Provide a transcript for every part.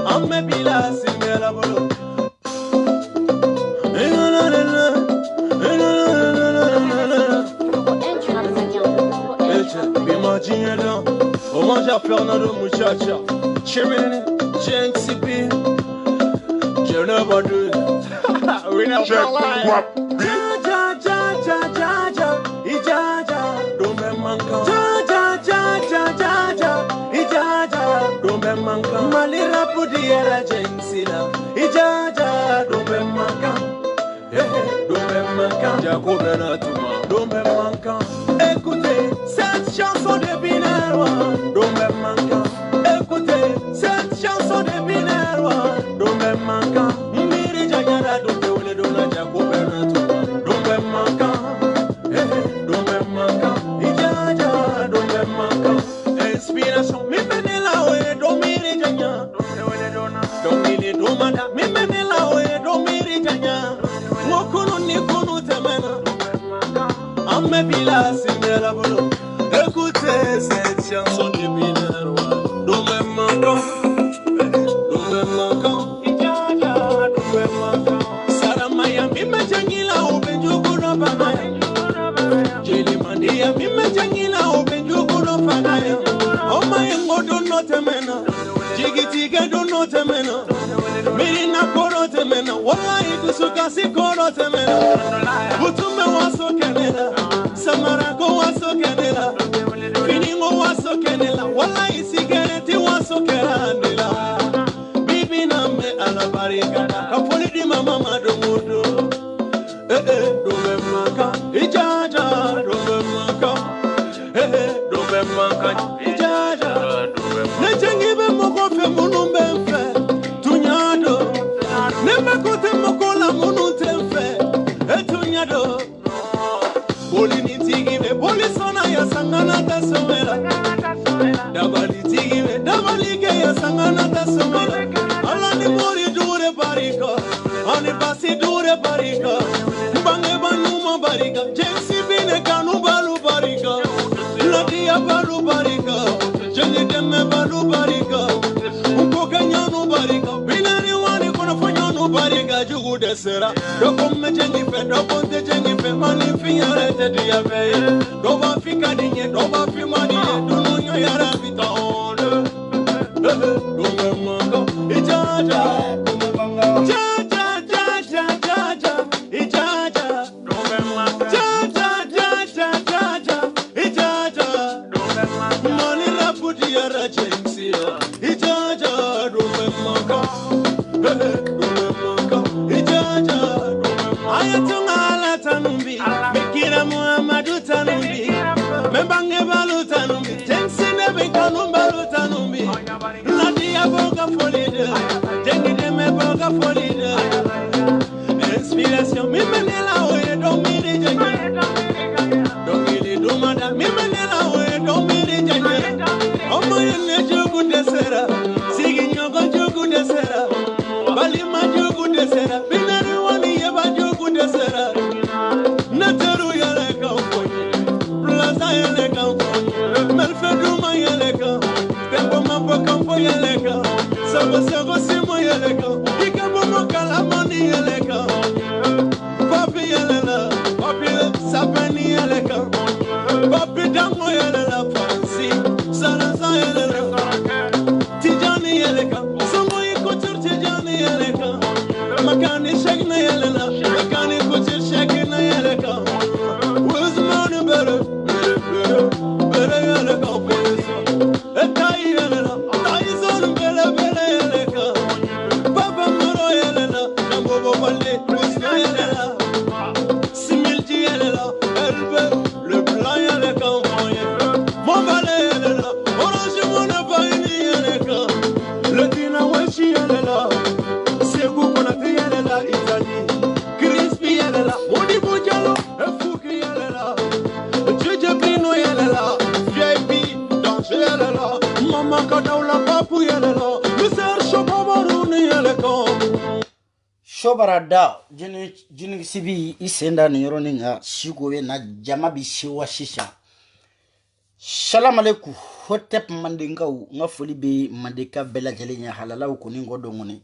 Amme bila simela bolo. Omanja Fernando muchacha. Chimney, Jenksy, Geneva do. We never lie. Ja ja ja ja ja, ijaja, don't be manka. Ja ja ja ja ja, ijaja, don't be manka. Malira pudiera Jenksy la, ijaja, don't be manka. Don't be manka. Jacob Natuma, don't be manka. Écoutez cette chanson de Binerwa, don't be manka. Écoutez cette chanson de Binerwa, don't be manka. Miri jagara don't be wole dona Jacob Natuma, don't be manka. Don't be manka. Ijaja, don't be manka. Inspiration, mi menela we, don't miri janya. Don't miri domanda, mi menela we, don't miri janya. Mokunu ni kunu temena. Amme bila simela bolo. Écoutez cette chanson de Binerwa. Don't be manka. Don't be manka. Ijaja, don't be manka. Saramaya mi mejangila ubenjugu no banaya. Jeli mandia mi mejangila ubenjugu no banaya. Oma yengo do no temena. Jigitiga do no temena. Mirina koro temena. Wallahi kusuka si koro temena. Butume waso kenela. Samarako waso kenela. Finingo waso kenela. Wallahi sigareti waso kenela. Bibi na me alabarikada. Kapoli di mama madomudo. Dobe maka. Ijaja. Dobe maka. Dobe maka. Ijaja. Nechengibe moko fe munumbe mfe. Tunyado. Nemekote mokola munute mfe. Tunyado. Boli nitigibe. Boli sona ya sangana tasomela. Dabali tigibe. Dabali ke ya sangana tasomela. Alani mori dure barika. Ani basi dure barika. Bange banuma barika. Jensi bine kanu balu barika. Ladia balu barika. Jengi deme balu barika. Umpoka nyanu barika. Binari wani kono fanyanu barika. Jugu desera. Doko me jengi fe. Doko te jengi fe. Mani finyare te diabe. Doba fika dinye. Doba fi maniye. Dunu nyo yara vita onde. Dome manga. Ijaja. Ja ja ja ja ja ja. Ijaja. Dome manga. Ja ja ja ja ja ja. Ijaja. Dome manga. Mani la pudiera Jenksy la. Ijaja. Dome manga. Dome manga. Ijaja. Dome manga. Ayatunga ala tanumbi. Mekira Muhammadu tanumbi. Membange balu tanumbi. Jenksy nebe kanumba lu tanumbi. Ladia boga folide. Jengi deme boga folide. Inspiration mi menela we don't miri jengi. Don't miri dumada mi menela we don't miri jengi. Omo yene jugu desera. Sigi nyogo jugu desera. Balima jugu desera. Binari wani yeba jugu desera. Nateru yale kamfonye. Plaza yale kamfonye. Melfeduma yale kamfonye. Tempo mambo kampo yale kamfonye. Sabo simo yale kamfonye. Ikabo mokalamani yale kamfonye. Papi yale la. Papi sapani yale kamfonye. Papi dango yale la fancy. Salaza yale la. Tijani yale kamfonye. Songo ikutur tijani yale kamfonye. Makani shagna yale la. Makani kutur shagna yale kamfonye. Who's money better? Better yale kamfonye. Etai yale la. Tai zon bele yale kamfonye. Papa moro yale la. Nambo bobale. Kusna yale la. Similji yale la. Herbe. Le blanc yale kamfonye. Mobale yale la. Orange mona baini yale kamfonye. Le dina weshi yale la. Sekou konate yale la. Italie. Crispy yale la. Modi bojalo. Efuki yale la. Jeje Brino yale la. VIP. Danger yale la. Mama kadaula papu yale la. Mister Shobabaruni yale kam. Shobarada jini sibi isenda ni yoro ninga shikowe na jama bishiwa shisha. Salam alaikum. Hotep mandinga u nga foli be mandika bela jelinya halala u kuni ngodo ngoni.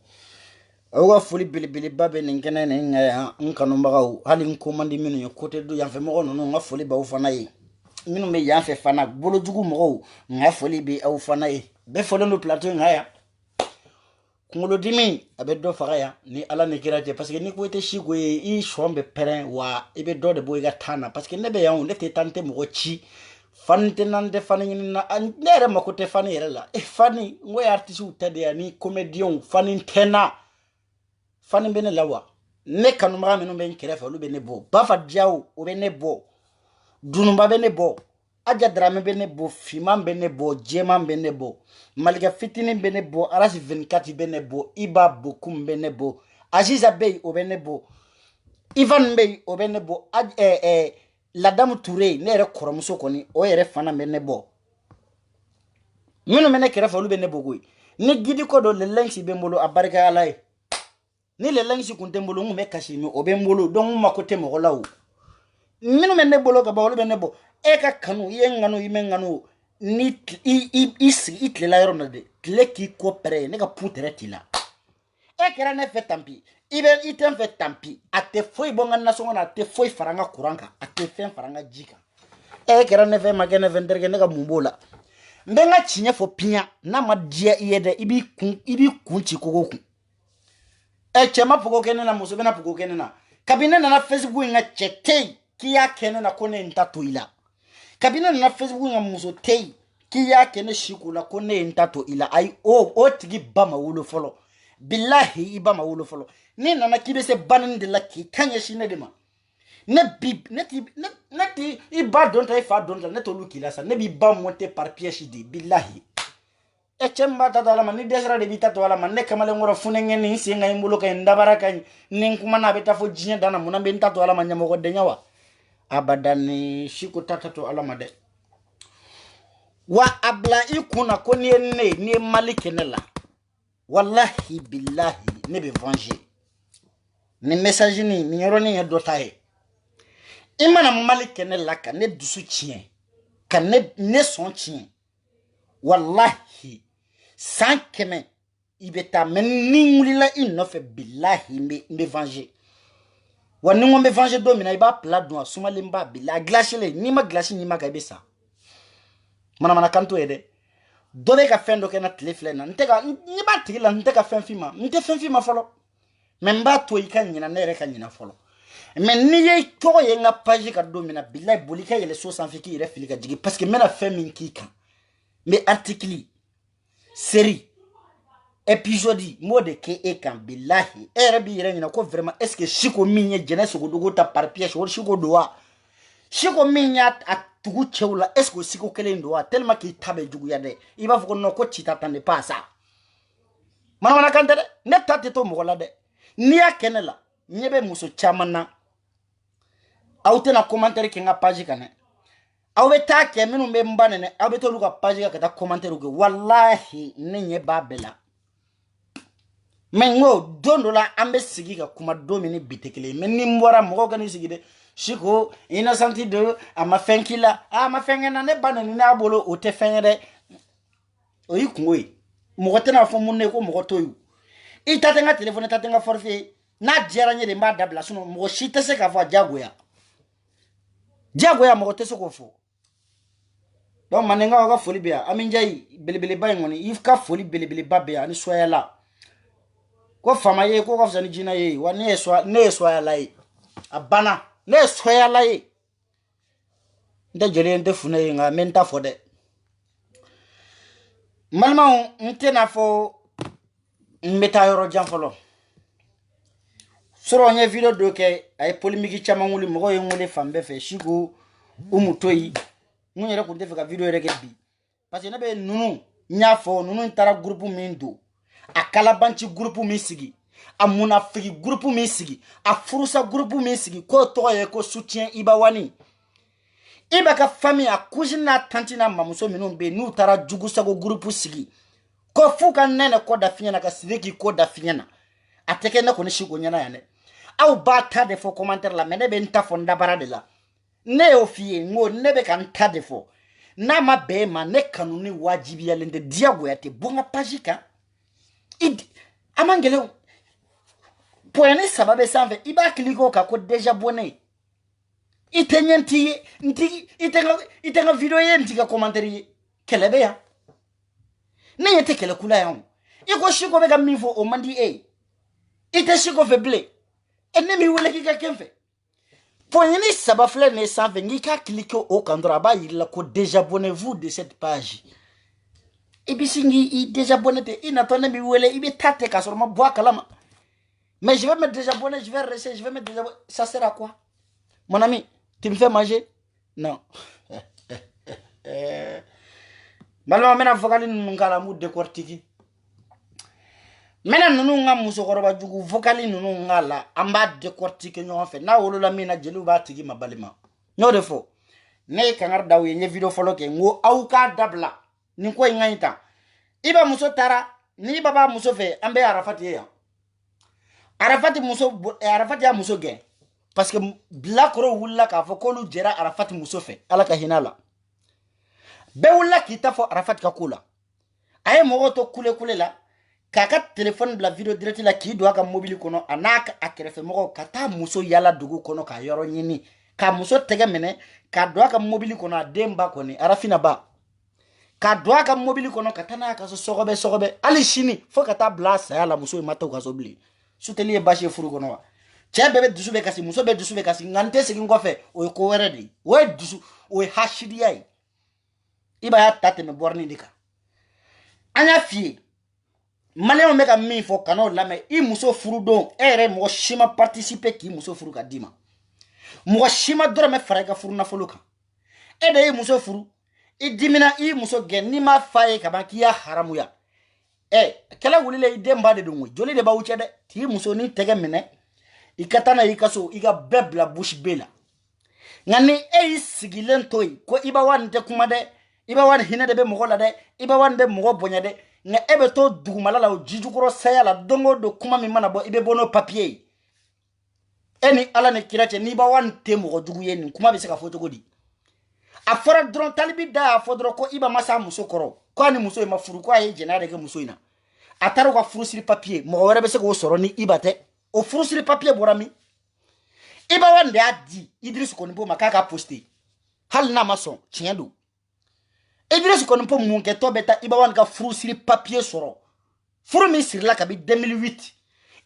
Awa foli bili babe ningene nga nkanu mbaga u hali nko mandi minu yo kote du yanfe mo no nga foli ba u fana yi. Minu me yanfe fana bolo jugu mo nga foli be au fana yi. Be folo no plateau nga ya. Kungolo dimi abe do faga ya ni ala ne kiraje parce que ni ko ete shigo i shombe peren wa ibe do de boy ga tana parce que nebe ya on lete tante mo chi fante nande fani na nere makote fani yela e fani ngoy artiste utade ya ni comédien fani tena fani bene lawa ne kanu ma menu ben kerefa lu bene bo bafa diaw o bene bo dunumba bene bo aja drame bene bo fiman bene bo jeman bene bo malika fitini bene bo arasi 24 bene bo iba bokum bene bo aziza bey o bene bo ivan bey o bene bo la dame Touré ne yɛrɛ kɔrɔmuso kɔni o yɛrɛ fana bɛ ne bɔ minnu bɛ ne kɛrɛfɛ olu bɛ ne bɔ koyi ni gidi ko dɔ lɛlɛnsi bɛ n bolo a barika ala ye ni lɛlɛnsi kun tɛ n bolo n kun bɛ kasi min o bɛ n bolo donc n mako tɛ mɔgɔ la o minnu bɛ ne bolo ka ban olu bɛ ne bɔ e ka kanu i ye n kanu i mɛ n kanu ni i sigi i tilela yɔrɔ min na de tile k'i ko pɛrɛ ye ne ka pu tɛrɛ t'i la e kɛra ne fɛ tanpi i tɛ n fɛ tanpi a tɛ foyi bɔ n ka nasɔngɔ na a tɛ foyi fara n ka kuran kan a tɛ fɛn fara n ka ji kan e kɛra ne fɛ ma kɛ ne fɛ n terikɛ ne ka mun b'o la n bɛ n ka tiɲɛ fɔ piɲa n'a ma diya i ye dɛ i b'i kun ci kogo kun cɛ ma pogo kɛ ne na muso bɛna pogo kɛ ne na kabini ne nana Facebook in ka cɛ tɛ yen k'i y'a kɛ ne na ko ne ye n ta to i la kabini ne nana Facebook in ka muso tɛ yen k'i y'a kɛ ne si ko la ko ne ye n ta to i la ayi o tigi ba ma wolo fɔlɔ billahi iba ma wolo folo ni nana kibe se banin de la ki kanye shine de ma ne ti iba don ta fa don ne to luki la sa ne bi ba monter par pièce di billahi e chemba ta dala man ni desra de bita to ala man ne kamale ngoro funenge ni singa imbulo ka ndabara kan nin kuma na beta fo jinya dana muna be nta to ala man nyamo ko de nyawa abadan shiko tata to ala made wa abla ikuna ko ni malikene la wallahi billahi ne be venger ni message ni yoro ni dota he imana malike ne laka ne dusu chien kan ne son chien wallahi sans keme ibeta men ni ngulila inofe billahi me venger wani ngombe venger do mina iba plat do suma limba billahi glace le ni ma glace ni ma ga besa mana kanto ede dobe ka fendo ke na telefle na nteka ni ba tigila nteka fen fima nte fen fima folo memba to ika nyina na ere ka nyina folo men ni ye to ye nga page ka do mina billahi bolika yele so sans fiki ire filika jigi parce que mena fen min kika me article série épisode mode ke e kan billahi ere bi ire nyina ko vraiment est ce que shiko minye jeunesse go dogo ta par pièce wor shiko doa shiko minya tugu chewla esko siko kele ndo tellement ki tabe jugu ya de iba fuko no ko chita tande pas ça mana kante de ne tate to mo la de ni ya kenela nyebe muso chamana awte na commentaire ki nga page kane awbe ta ke minu be mbane ne awbe to luka page ka ta commentaire ko wallahi ne nye babela mengo dondola ambe sigi ka kuma domini bitekele men ni mbora mo ko ni sigi de shiko innocenti de ama fenkila ama fengena ne bana ni na bolo o te fengere o yikungoi mo tena fo munne ko mo to yu itatenga telefone tatenga forfait na jera nye de mba dabla suno mo shite se ka fo jagoya mo te se ko fo donc manenga ga foli bia aminjai belebele bay ngoni if ka foli belebele babbe ani soya la ko fama ye ko fzani jina ye wa ne soya la ye abana ne soya la ye nda jere nde fune nga menta fode malma ntena fo meta yoro janfolo soro nye video doke ay polémique chama nguli mo ye ngule fambe fe shiko umutoyi munyere ko defa video reke bi parce que nabe nunu nyafo nunu tara groupe mindo akala banchi groupe mi sigi a munafiki groupe mi sigi a furusa groupe mi sigi ko to ye ko soutien ibawani iba ka famille a kujina tantina mamuso minun be nu tara jugu sago groupe sigi ko fuka nene ko da finyana ka sidiki ko da finyana ateke na ko ni shigo nyana yane au ba ta de fo commentaire la mene be nta fo ndabara de la ne ofie ngo ne be kan ta de fo n'a ma bɛɛ ma ne kanu ni wajibiyalen tɛ diyagoya tɛ bɔ n ka page kan a man gɛlɛn o point ni saba bɛ sanfɛ i b'a cliquer o kan ko déjà abonné i tɛ ɲɛ n t'i ye i tɛ n ka video ye n t'i ka commentaire ye kɛlɛ bɛ yan ne ɲɛ tɛ kɛlɛkula yan o i ko Siko bɛ ka min fɔ o man di e i tɛ Siko fɛ bilen ne m'i wele k'i ka kɛ n fɛ point ni saba filɛ nin ye sanfɛ n'i ka cliquer o kan dɔrɔn a b'a yir'i la ko désabonnez-vous de cette page i bɛ sin k'i désabonner ten i natɔ ne b'i wele i bɛ taa ten k'a sɔrɔ ma bɔ a kalama mais je vais me désabonner je vais rester je vais me désabonner ça sert à quoi mon ami tu me fais manger non balima mena vocal ninnu kala mu décortiquer mena nunu nga musokɔrɔba jugu vocal nunu ngala an b'a décortiquer ɲɔgɔn fɛ n'a wolola min na jeliw b'a tigi ma balima n'o de fɔ ne ye kangari d'aw ye n ye video fɔlɔ kɛ n ko aw k'a dabila nin ko in ka ɲi tan i ba muso taara ni i ba b'a muso fɛ an bɛ Arafati ye yan Arafati y'a muso gɛn parce que bilakoro wulila k'a fɔ k'olu jɛra Arafati muso fɛ ala ka hinɛ la bɛɛ wulila k'i ta fɔ Arafati ka ko la a ye mɔgɔw to kule la k'a ka téléphone bila video direct la k'i don a ka mobile kɔnɔ a n'a a kɛrɛfɛ mɔgɔw ka taa muso yala dugu kɔnɔ k'a yɔrɔ ɲini k'a muso tɛgɛ minɛ k'a don a ka mobile kɔnɔ a den ba kɔni Arafina ba k'a don a ka mobile kɔnɔ ka taa n'a ka so sɔgɔbɛ hali sini fo ka taa bila a saya la muso in ma taa u ka so bilen suteli ye basi ye furu kɔnɔ wa cɛ bɛɛ bɛ dusu bɛ kasi muso bɛɛ dusu bɛ kasi nka n tɛ segin kɔfɛ o ye ko wɛrɛ de ye o ye dusu o ye hasidiya ye i b'a y'a ta tɛmɛ bɔrɔnin de kan an y'a f'i ye maliyɛnw bɛ ka min fɔ kan'o lamɛn i muso furu don e yɛrɛ mɔgɔ si ma participer k'i muso furu ka d'i ma mɔgɔ si ma dɔrɔmɛ fara i ka furu nafolo kan e de y'i muso furu i dimina i muso gɛn n'i ma f'a ye kaban k'i y'a haramuya kɛlɛ wulila i den ba de don koyi joli de b'aw cɛ dɛ k'i muso ni tɛgɛ minɛ i ka taa n'a i ka so i ka bɛɛ bila bouche bée la nka ni e y'i sigilen to yen ko i b'a wa nin tɛ kuma dɛ i b'a wa nin hinɛ de bɛ mɔgɔ la dɛ i b'a wa nin bɛ mɔgɔ bonya dɛ nka e bɛ to dugumala la o jijukɔrɔ saya la don o don kuma min mana bɔ i bɛ bɔ n'o papier ye e ni ala ni kira cɛ n'i b'a wa nin tɛ mɔgɔ jugu ye nin kuma bɛ se ka fɔ cogo di a fɔra dɔrɔn talibi da y'a fɔ dɔrɔn ko i ba ma s'a muso kɔrɔ ko a ni muso in ma furu ko a ye jɛnɛya de kɛ muso in na a taara u ka furusiri papier mɔgɔ wɛrɛ bɛ se k'o sɔrɔ ni i ba tɛ o furusiri papier bɔra min i ba wa nin de y'a di Idriss Konipo ma k'a ka poster hali n'a ma sɔn tiɲɛ don Idriss Konipo mun kɛ tɔ bɛ taa i ba wa nin ka furusiri papier sɔrɔ furu min sirila kabi 2008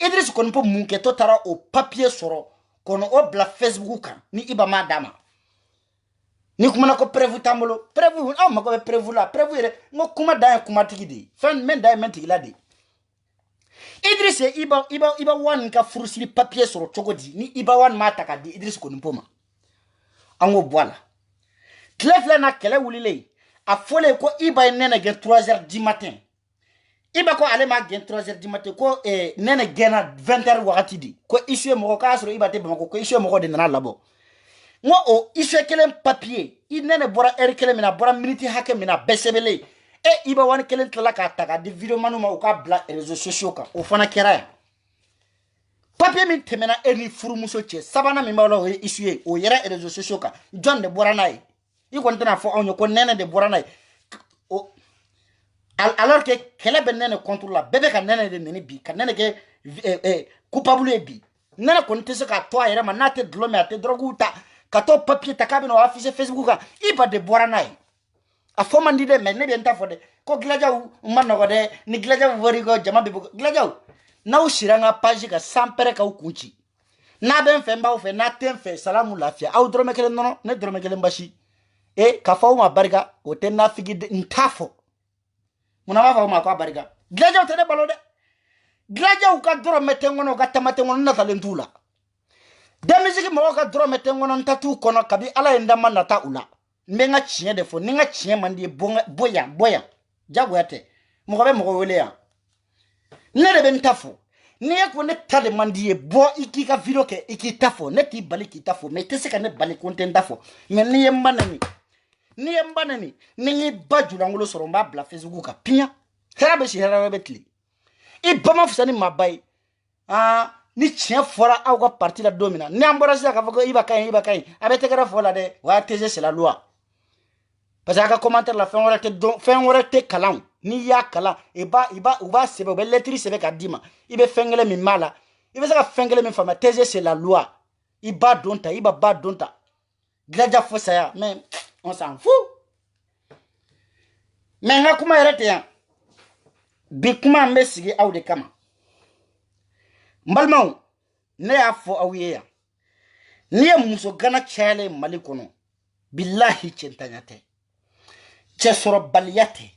Idriss Konipo mun kɛ tɔ taara o papier sɔrɔ kɔnɔ o bila Facebook kan ni i ba m'a d'a ma ni kumana ko preuve t'an bolo preuve aw mago bɛ preuve la preuve yɛrɛ n ko kuma dan ye kumatigi de ye fɛn min dan ye mɛn tigila de ye Idriss ye i ba wa nin ka furusiri papier sɔrɔ cogo di ni i ba wa nin m'a ta k'a di Idriss Konipo ma an k'o bɔ a la tile filɛ na kɛlɛ wulilen a fɔlen ko i ba ye nɛnɛ gɛn 3h du matin i ba ko ale m'a gɛn 3h du matin ko nɛnɛ gɛnna 20h wagati de ko issue ye mɔgɔ k'a sɔrɔ i ba tɛ Bamakɔ ko issue ye mɔgɔ de nana labɔ n ko o issue kelen papier i nɛnɛ bɔra heure kelen min na a bɔra minute hakɛ min na bɛɛ sɛbɛnlen i ba wani kelen tilala k'a ta k'a di video manu ma u k'a bila réseaux sociaux kan o fana kɛra yan papier min tɛmɛna e ni furumuso cɛ sabanan min b'aw la o ye issue ye o yɛrɛ réseaux sociaux kan jɔn de bɔra n'a ye i kɔni tɛna fɔ anw ye ko nɛnɛ de bɔra n'a ye alors que kɛlɛ bɛ nɛnɛ contre la bɛɛ bɛ ka nɛnɛ de nɛni bi ka nɛnɛ kɛ coupable ye bi nɛnɛ kɔni tɛ se k'a to a yɛrɛ ma n'a tɛ dulɔ min a tɛ drogue ta ka to papier ta k'a bɛna o afficher Facebook kan i ba de bɔra n'a ye a fɔ man di dɛ mais ne bɛ n ta fɔ dɛ ko gilajaw ma nɔgɔ dɛ ni gilajaw wari ko jama bɛ bɔ gilajaw n'aw sira n ka page kan san pɛrɛ k'aw kun ci n'a bɛ n fɛ n b'aw fɛ n'a tɛ n fɛ salamu lafiya aw dɔrɔmɛ kelen nɔnɔ ne dɔrɔmɛ kelen basi k'a fɔ aw ma barika o tɛ nafigi n t'a fɔ munna b'a fɔ aw ma ko a barika gilajaw tɛ ne balo dɛ gilajaw ka dɔrɔmɛ tɛ n kɔnɔ u ka tama tɛ n kɔnɔ n natalen t'u la denmisɛnnin mɔgɔw ka dɔrɔmɛ tɛ n kɔnɔ n ta t'u kɔnɔ kabi ala ye n da ma nata u la n bɛ n ka tiɲɛ de fɔ ni n ka tiɲɛ man di ye bɔ yan jagoya tɛ mɔgɔ bɛ mɔgɔ wele yan ne de bɛ n ta fɔ ni e ko ne ta de man di ye bɔ i k'i ka video kɛ i k'i ta fɔ ne t'i bali k'i ta fɔ mais i tɛ se ka ne bali ko n tɛ n ta fɔ mais n'i ye n ba nɛni ni n y'i ba julankolon sɔrɔ n b'a bila Facebook kan piɲa hɛrɛ bɛ si hɛrɛ bɛ tile i ba ma fisa ni maa ba ye ni tiɲɛ fɔra aw ka parti la don min na ni an bɔra sisan k'a fɔ ko i ba ka ɲi a bɛ tɛgɛrɛ fɔ la dɛ o y'a TG c'est la loi parce que aka commentaire la fin wala te kalan ni ya kala iba uba sebe be lettre sebe ka dima ibe fengele mi mala ibe saka fengele mi fama teze c'est la loi iba donta iba ba donta glaja fosa ya mais on s'en fout mais nga kuma yarate ya bi kuma mesigi awde kama mbalmaw ne ya fo awiye ya ni ya muso gana chale mali kono billahi chentanyate chesoro baliyate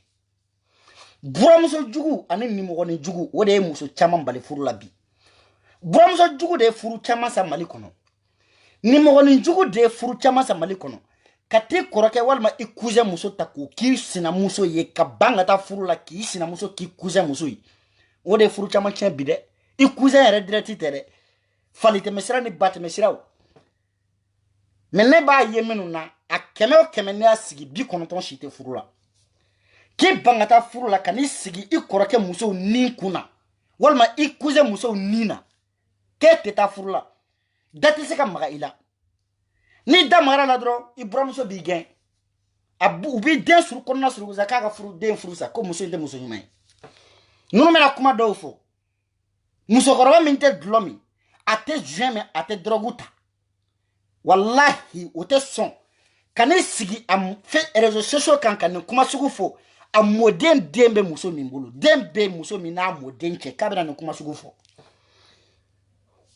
buramuso jugu ani nimogoni jugu wode muso chama mbali furu labi buramuso jugu de furu chama sa mali kono nimogoni jugu de furu chama sa mali kono kati koroke walma ikuze muso taku ki sina muso ye kabanga ta furu la ki sina muso ki kuze muso yi wode furu chama chen bide ikuze yere direct tere falite mesira ni bat mesira menne ba yemenu na akeme o keme ne asigi bi konoton shite furu la ki bangata furu la kani sigi ikoroke muso ni kuna walma ikuze muso nina ke teta furu la dati se ka maga ila ni damara la dro ibramuso bi gen abu ubi den sur konna sur zakaka furu den furu sa ko muso inte muso nyumai nunu mena kuma do fo muso koroba minte dlomi ate jeme ate droguta wallahi ote son kani sigi am fe réseaux sociaux kan kuma sugu fo a moden dembe muso mimbulu dembe muso mina moden che kabira no kuma sugu fo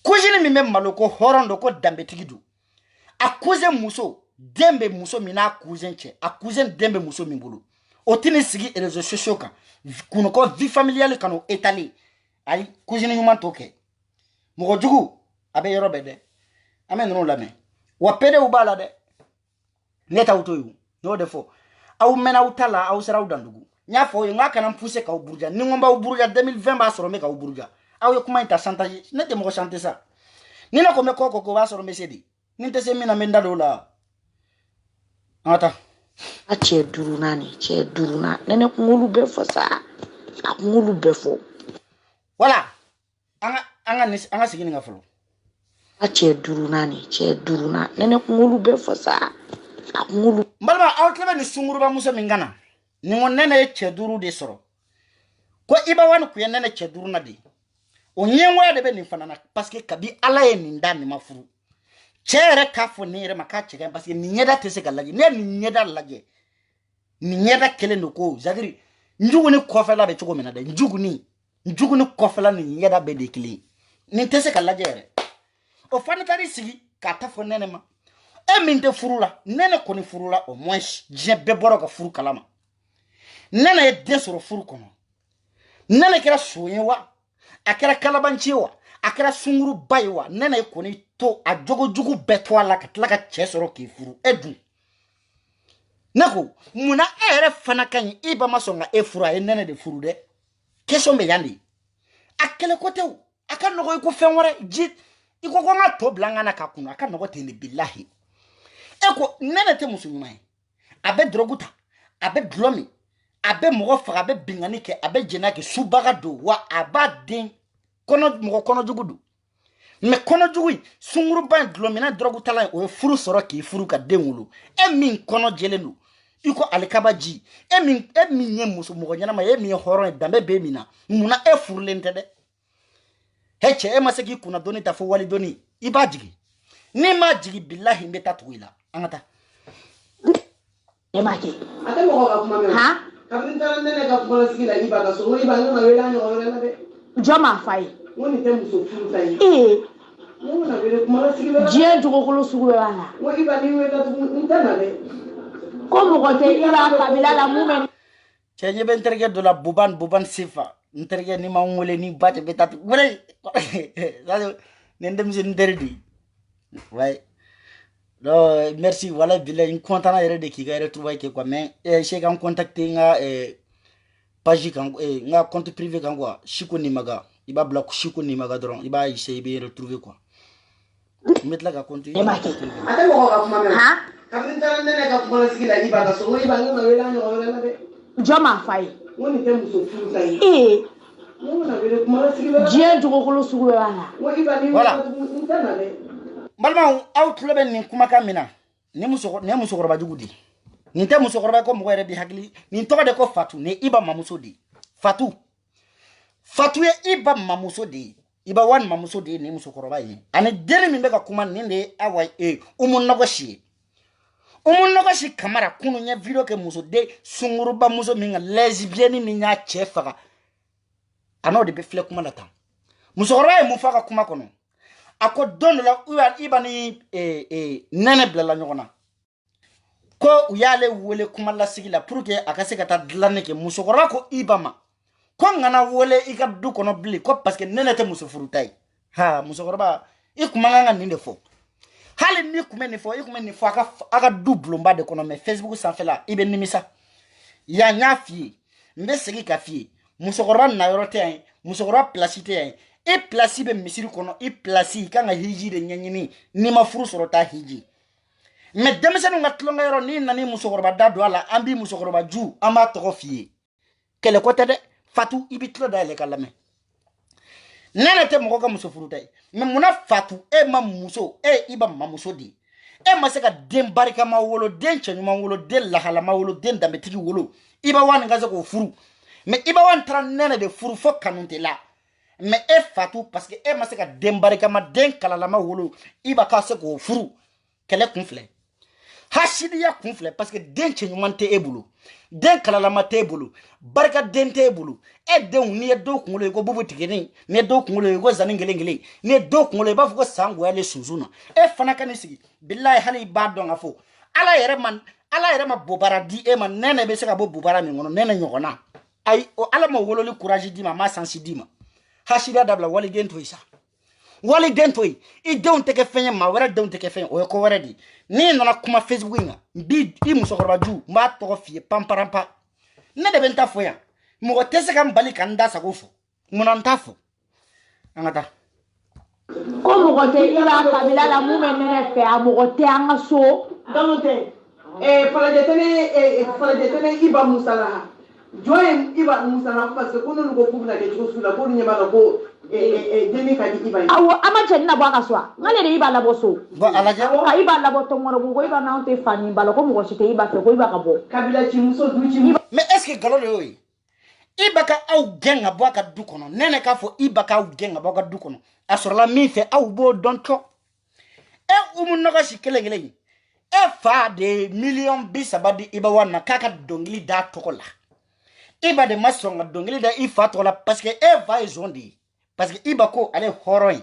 kujini mime maloko horondo ko dambe tigidu akuze muso dembe muso mina akuzen che akuzen dembe muso mimbulu otini sigi réseaux sociaux kan kuno ko vie familiale kanu étalé ay kujini human toke mo jugu abe yorobe de amen no lame wa pede ubala de neta utoyu no defo au mena utala au sera udandugu nya fo yo ngaka na mpuse ka uburja ni ngomba uburja 2020 ba soro me ka uburja au yo kuma ita chantage nete mo chanter ça ni na ko me ko ba soro me sedi ni te se mina menda dola ata a che duruna nene kungulu be fo sa akungulu be fo wala anga sigini nga folo a che duruna nene kungulu be fo sa akungulu mbalma awtlebe ni sunguru ba muso mingana ni ngon nene che duru de soro ko iba wan ku nene che duru na de o nyenwa de be ni fanana parce que kabi ala ye ni ndani mafuru chere kafo ni re makache kan parce que ni nyeda tese galaje ne ni nyeda laje ni nyeda kele no ko zadiri njugu ni kofela be chugo menade njugu ni kofela ni nyeda be de kili ni tese galaje re o fanitari sigi kata fo nene ma e minte furula nene koni furula au moins je be boro ka furu kalama nene e desoro furu kono nene kera soyewa akera kalabanchiwa akera sunguru baywa nene e koni to a jogo jugu betwa la ka chesoro ki furu edu nako muna ere fana kan iba masonga e furu e nene de furu de keso me yandi akele kotew aka nogo ko fenwore jit iko ko nga to blanga na kakunu aka nogo teni billahi eko nene te musulmai abe droguta abe dlomi abe mogo faga abe bingani ke abe jenake subaga do wa abaden kono mogo kono jugudu me kono jugui sunguru ban dlomi na droguta la o furu soro ki furu ka denwulu e min kono jelenu iko alikaba ji e min nye musu mogo nyana ma e min horon dambe be mina muna e furu lente de heche e maseki kuna doni ta fo wali doni ibajigi ni ma jigi billahi mbeta tuila angata emake ate mo ka kuma me ha kabin tan nene ka kuma sigi la iba ka so mo iba no na wela nyo wela na de joma fai woni te muso furu tai mo na wela kuma sigi wela je jogo kolo sugu be wala mo iba ni wela tu ntana de ko mo ko te ila kabila la mumen chenye ben terge do la buban sifa nterge ni ma ngole ni bate betatu wala ça nendem sin derdi ouais no merci voilà bila in content na de ki ga retrouver ke quoi mais chez kan contacter nga page kan nga compte privé kan quoi shiko ni maga iba block shiko ni maga dron iba essayer be retrouver quoi mettre la ka compte ate mo ka kuma me ha kabin tan nene ka kuma sigi la iba ka so mo iba no na wela nyo wela na de joma fai woni te muso furu tai mo na wela kuma sigi wela je jogo kolo sugu be wala mo iba ni wela tu ntana de malma out leben ni kuma kamina ne muso ko ba jugudi Ninte musokoroba ko mo yere bi hakili nin to de ko Fatu ne iba mamuso de Fatu ye iba mamuso de iba wan mamuso de ne musokoroba yi ane dere mi beka kuma ninde awa umun nogoshi kamara kunu nya video ke muso de sunguruba muso minga lesbienne ni nya chefaga ano de be fle kuma lata musokoroba yi mu faka kuma kono ako don la uya iba ni nene bla nyogona ko uyale wole kuma la sigila pour que akase kata dlanne ke musokora ko ibama ko ngana wole ika du kono bli ko parce que nenete muso furutai ha musokora ba ikuma nganga ninde fo hali ni kuma ni fo ikuma ni fo aka double mbade kono me Facebook sans fait là ibe nimisa ya nyafi mbe segi ka fi musokora na yorote musokora placité e place be misiri kono e place kanga hiji de nyanyini ni mafuru sorota hiji me demisenu ngatlonga yoro ni nani musokoroba dado ala ambi musokoroba ju amba toko fie kele kote de Fatu ibitlo da ele kalame nene te moko ka musofuru tay me muna Fatu ma muso iba mamuso di maseka den barika ma wolo den chenyu ma wolo den lahala ma wolo den dametiki wolo iba wan ngaze ko furu me iba wan tra nene de furu fo kanunte la me Fatu parce que maseka den barika ma den kalala ma wolo iba ka se ko furu kele kunfle Hashidiya kunfle parce que den chenyumante ebulu den kalalama tebulu barka den tebulu den ni do kungulo ko bubu tigeni ni do kungulo ko zaningele ni do kungulo ba fuko sangu ale suzuna fana kan sigi billahi hali ba do ngafo ala yere ma bobara di man nene be se ka bobara mi ngono nene nyogona ay o ala ma wololi courage di ma sansi di ma Hashidiya dabla wali den to isa wali dentoy I don't take a fenya ma wera don't take a fenya o ko wera di ni nana kuma Facebook nga bi I musokoroba ju ma to fie pamparampa ne de benta foya mo tese kam bali kan da sagofo munanta fo angata ko mo te ila kabila la mu menene fe mo te anga so Damote fala jetene iba musala join iba musala parce que kono ngo kubna ke chosula ko nyema ko demi ka di iba awo ama chenna bwa kaswa ngale de iba la boso ba alaja ka iba la boto ngoro go iba na onte fani balo ko mo chite iba fe ko iba ka bo kabila chi muso du chi mais est-ce que galole yoy iba ka au genga bwa ka dukono nene ka fo iba ka au genga bwa ka dukono asorla mi fe au bo donto umun noga shikelengele fa de million bisabadi iba wana kaka dongili da tokola iba de masonga dongili da ifa tokola parce que va zondi parce que iba ko ale horoi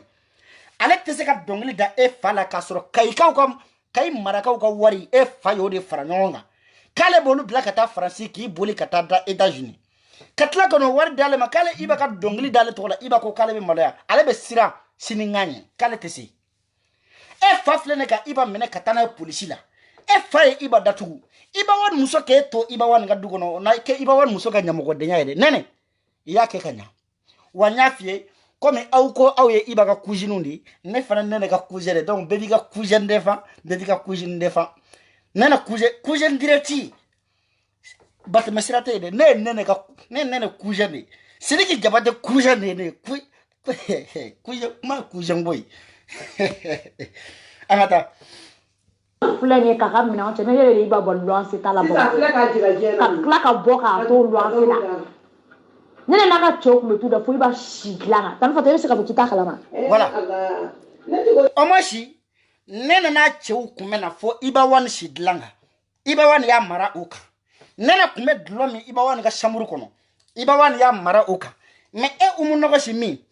ale tese ka dongili da fa la kasoro kai maraka ko wari fa yo de franonga kale bolu bla kata France ki boli kata da États-Unis katla kono wari dale makale iba ka dongili dale tokola iba ko kale be malaya ale be sira sininganye kale tese fa flene ka iba mene katana polisi la fa iba datugu iba wan muso ke to iba wan ga dugono na ke iba wan muso ka nyamogo de nyaade nene yake kanya wanya fie comme au ye iba ka kujinundi ne fana nene ka kujere donc bebi ka kujen defa bebi ka kujin defa nene kujen direti bat mesirate de nene kujen sidiki jabate kujen ne kujen boy angata fulani kaka mina on tene yele iba bon loanse tala bon ça fla ka jira jera ka boka to loanse la nene naka chok me tout da fo iba shiglanga tan fa tele se ka bukita kalama voilà omashi nene na chew kumena fo iba wan shiglanga iba wan ya mara uka nene kume dlomi iba wan ga shamuru kono iba wan ya mara uka me umunogo shimi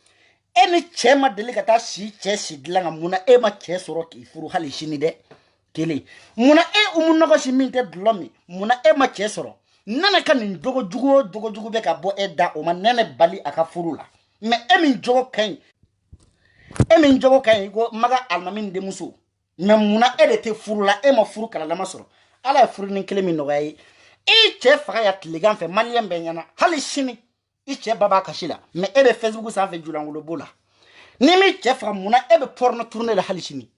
eni chema delikata si chesi dilanga muna ma chesoro ki furu hali shini de tele muna umunogo si minte dlomi muna ma chesoro nana kan dogo jugo be ka bo da o man nene bali aka furu la me min jogo kan go maga almamin de muso me muna de te furu la ma furu kala la masoro ala furu nin kele min no gayi chef ya tligan fe malien benyana hali shini iche baba kashila me ebe Facebook sa fe julangulo bola nimi chef muna ebe porno tourner la halishini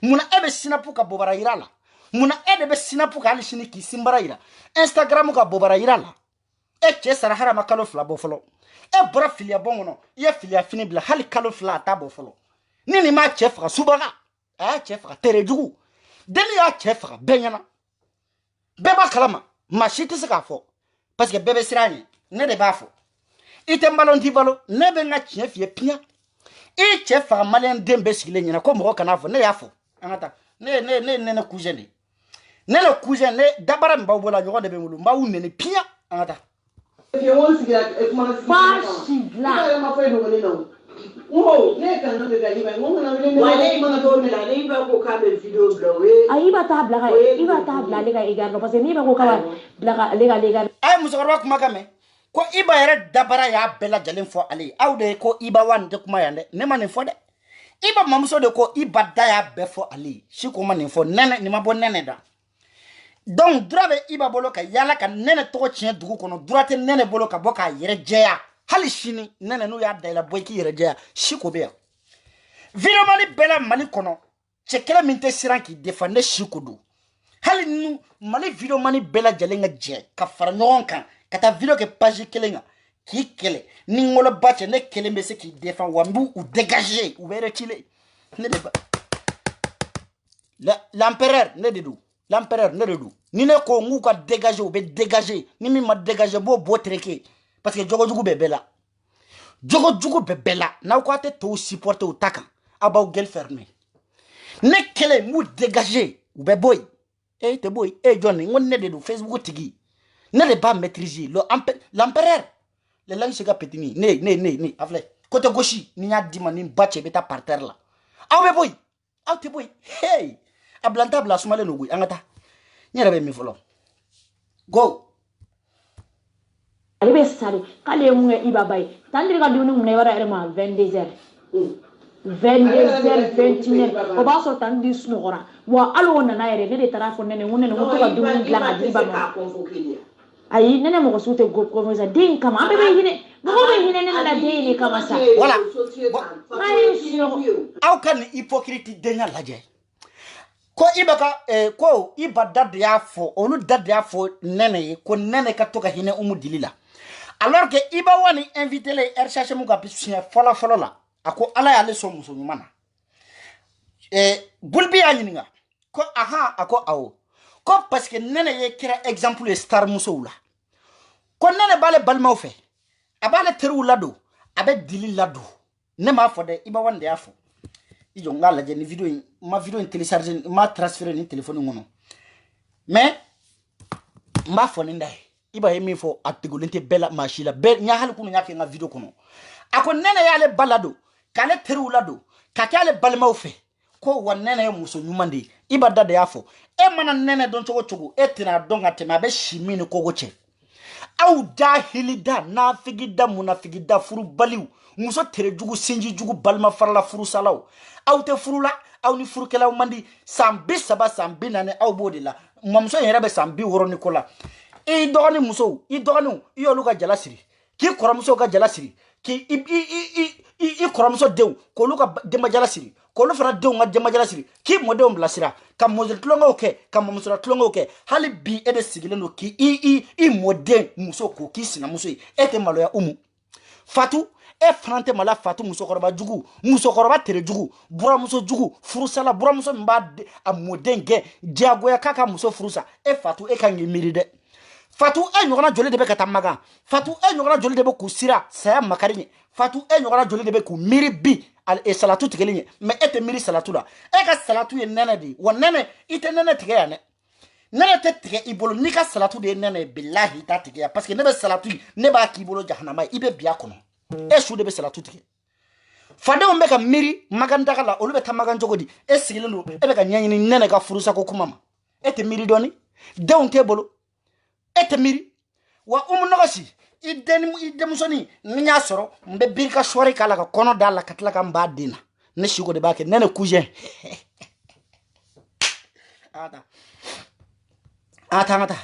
muna ebe sinapu ka bobara irala muna ebe sinapu ka halishini ki simbara ira Instagram ka bobara irala che sarahara makalo fla bofolo bra filia bongono ye filia fini bla hali kalo fla ta bofolo nini ma chef ka subara chef ka terejugu deni ya chef ka benyana beba kalama ma shiti se ka fo parce que bebe siranye ne de ba fo ite mbalon ti balo ne be nga chien fie pia e che fa malen dembe sigile nyina ko mo kana fo ne ya fo angata ne kujeni ne le kujeni dabara mba bola nyogo de be mulu mba unne ne pia angata e won sigila e kuma sigila ma fa no ne no oh ne kan no ga iba ngom na ne wale mana do ne la ne iba ko ka be video blowe iba ta bla le ga igar no parce que ni ba ko ka bla lega ay musokoro kuma kame ko iba yere dabara ya bela jalen fo ali awde ko iba wan de kuma yande ne manen fo de iba mamso de ko iba da ya be fo ali shi ko manen fo nene ni mabo nene da donc drabe iba bolo ka yala ka nene to chien dugu kono durate nene bolo ka boka yere jeya hali shini nene no ya da la boy ki yere jeya shi ko be video mali bela mali kono chekela minte siran ki defende shi ko do hali nu mali video mani bela jalenga je ka fara nyon kan kata video ke page kelenga ki kele ni ngolo bache ne kele mbese ki défend wambu ou dégager ou retirer ne de l'empereur ne de l'empereur ne de ni ne ko ngu ka dégager ou be dégager ni mi ma dégager bo treke parce que jogo jugu bebela na ko ate to supporter ou taka aba gel fermé ne kele mu dégager ou be boy eh te boy Johnny ngon ne de Facebook tigi ne de pas maîtriser l'empereur le langue se ga petini ne afle côté gauche ni nya dima ni bache beta par terre là aw boy aw te boy hey ablanta bla sumale no boy angata nyere be mi folo go ali be sari kale mu iba bay tandiri ka dunu mu ne wara erma 22h 21h o ba so tandi snora wa alo na na yere de tarafo nene wonne no to ka dunu la ka diba no ayi nene mo sute go professeur din kama ambe be hine bo be hine nene la din kama sa voilà ayi aw kan hypocrite denya laje ko ibaka ko ibada ya fo onu dada ya fo nene ko nene ka to ka hine dilila alors que iba wani inviter les recherche mu ka pisien fola la ako ala ya le so muso nyumana bulbi anyinga ko aha ako awo ko parce que nene ye kira exemple star muso la ko nene bale balma fe abale teru lado abe dili lado ne ma fo de iba wande afo ijo ngala je ni video ma video télécharger ma transférer ni téléphone ngono mais ma fo ni ndai iba yemi fo atigolente bela machila be nya hal kunu nya fe nga video kono ako nene yale balado kale teru lado kakale balma fe ko wonene muso nyumande iba dada yafo mana nene don chogo etina donga tema be shimini kogoche au jahilida na figida munafigida furu baliu muso tere jugu sinji jugu balma farla furu salaw au te furula au ni furu kala mandi sambi saba sambi nane au bodila mamso yere be sambi woro nikola e dogani muso i dogani iyo luka jalasiri ki koramso ga jalasiri ki i koramso dew ko luka dema jalasiri ko lu fara dew nga dema jalasiri ki model blasira kam model tlonga oke kam muso tlonga oke hali bi ede sigileno ki i model muso ko ki sina muso ete malo ya umu fatu e frante mala fatu muso koroba jugu muso koroba tere jugu bura muso jugu furusala bura muso mba a modenge jago ya kaka muso furusa e fatu e kan yimiri de fatu e nyogona joli de be katamaga fatu e nyogona joli de be ku sira saya makarinye fatu e nyogona joli de be ku miri bi al e salatu tigelinye me ete miri salatu la e ka salatu ye nene di won nene ite nene tige ya ne nene te tige ibolo ni ka salatu de nene billahi ta tige ya parce que ne be salatu ne ba ki ibolo jahannama ibe biya kono e shu de be salatu tige fade on be ka miri maganda la olu be tamaga njogodi e sigilelo e be ka nyanyini nene ka furusa ko kumama ete miri doni de on te bolo ete miri wa nogosi idemusoni nya soro mbe birka shori kala ka kono dala katla ka mba dina ne shugo de bake nene kuje ata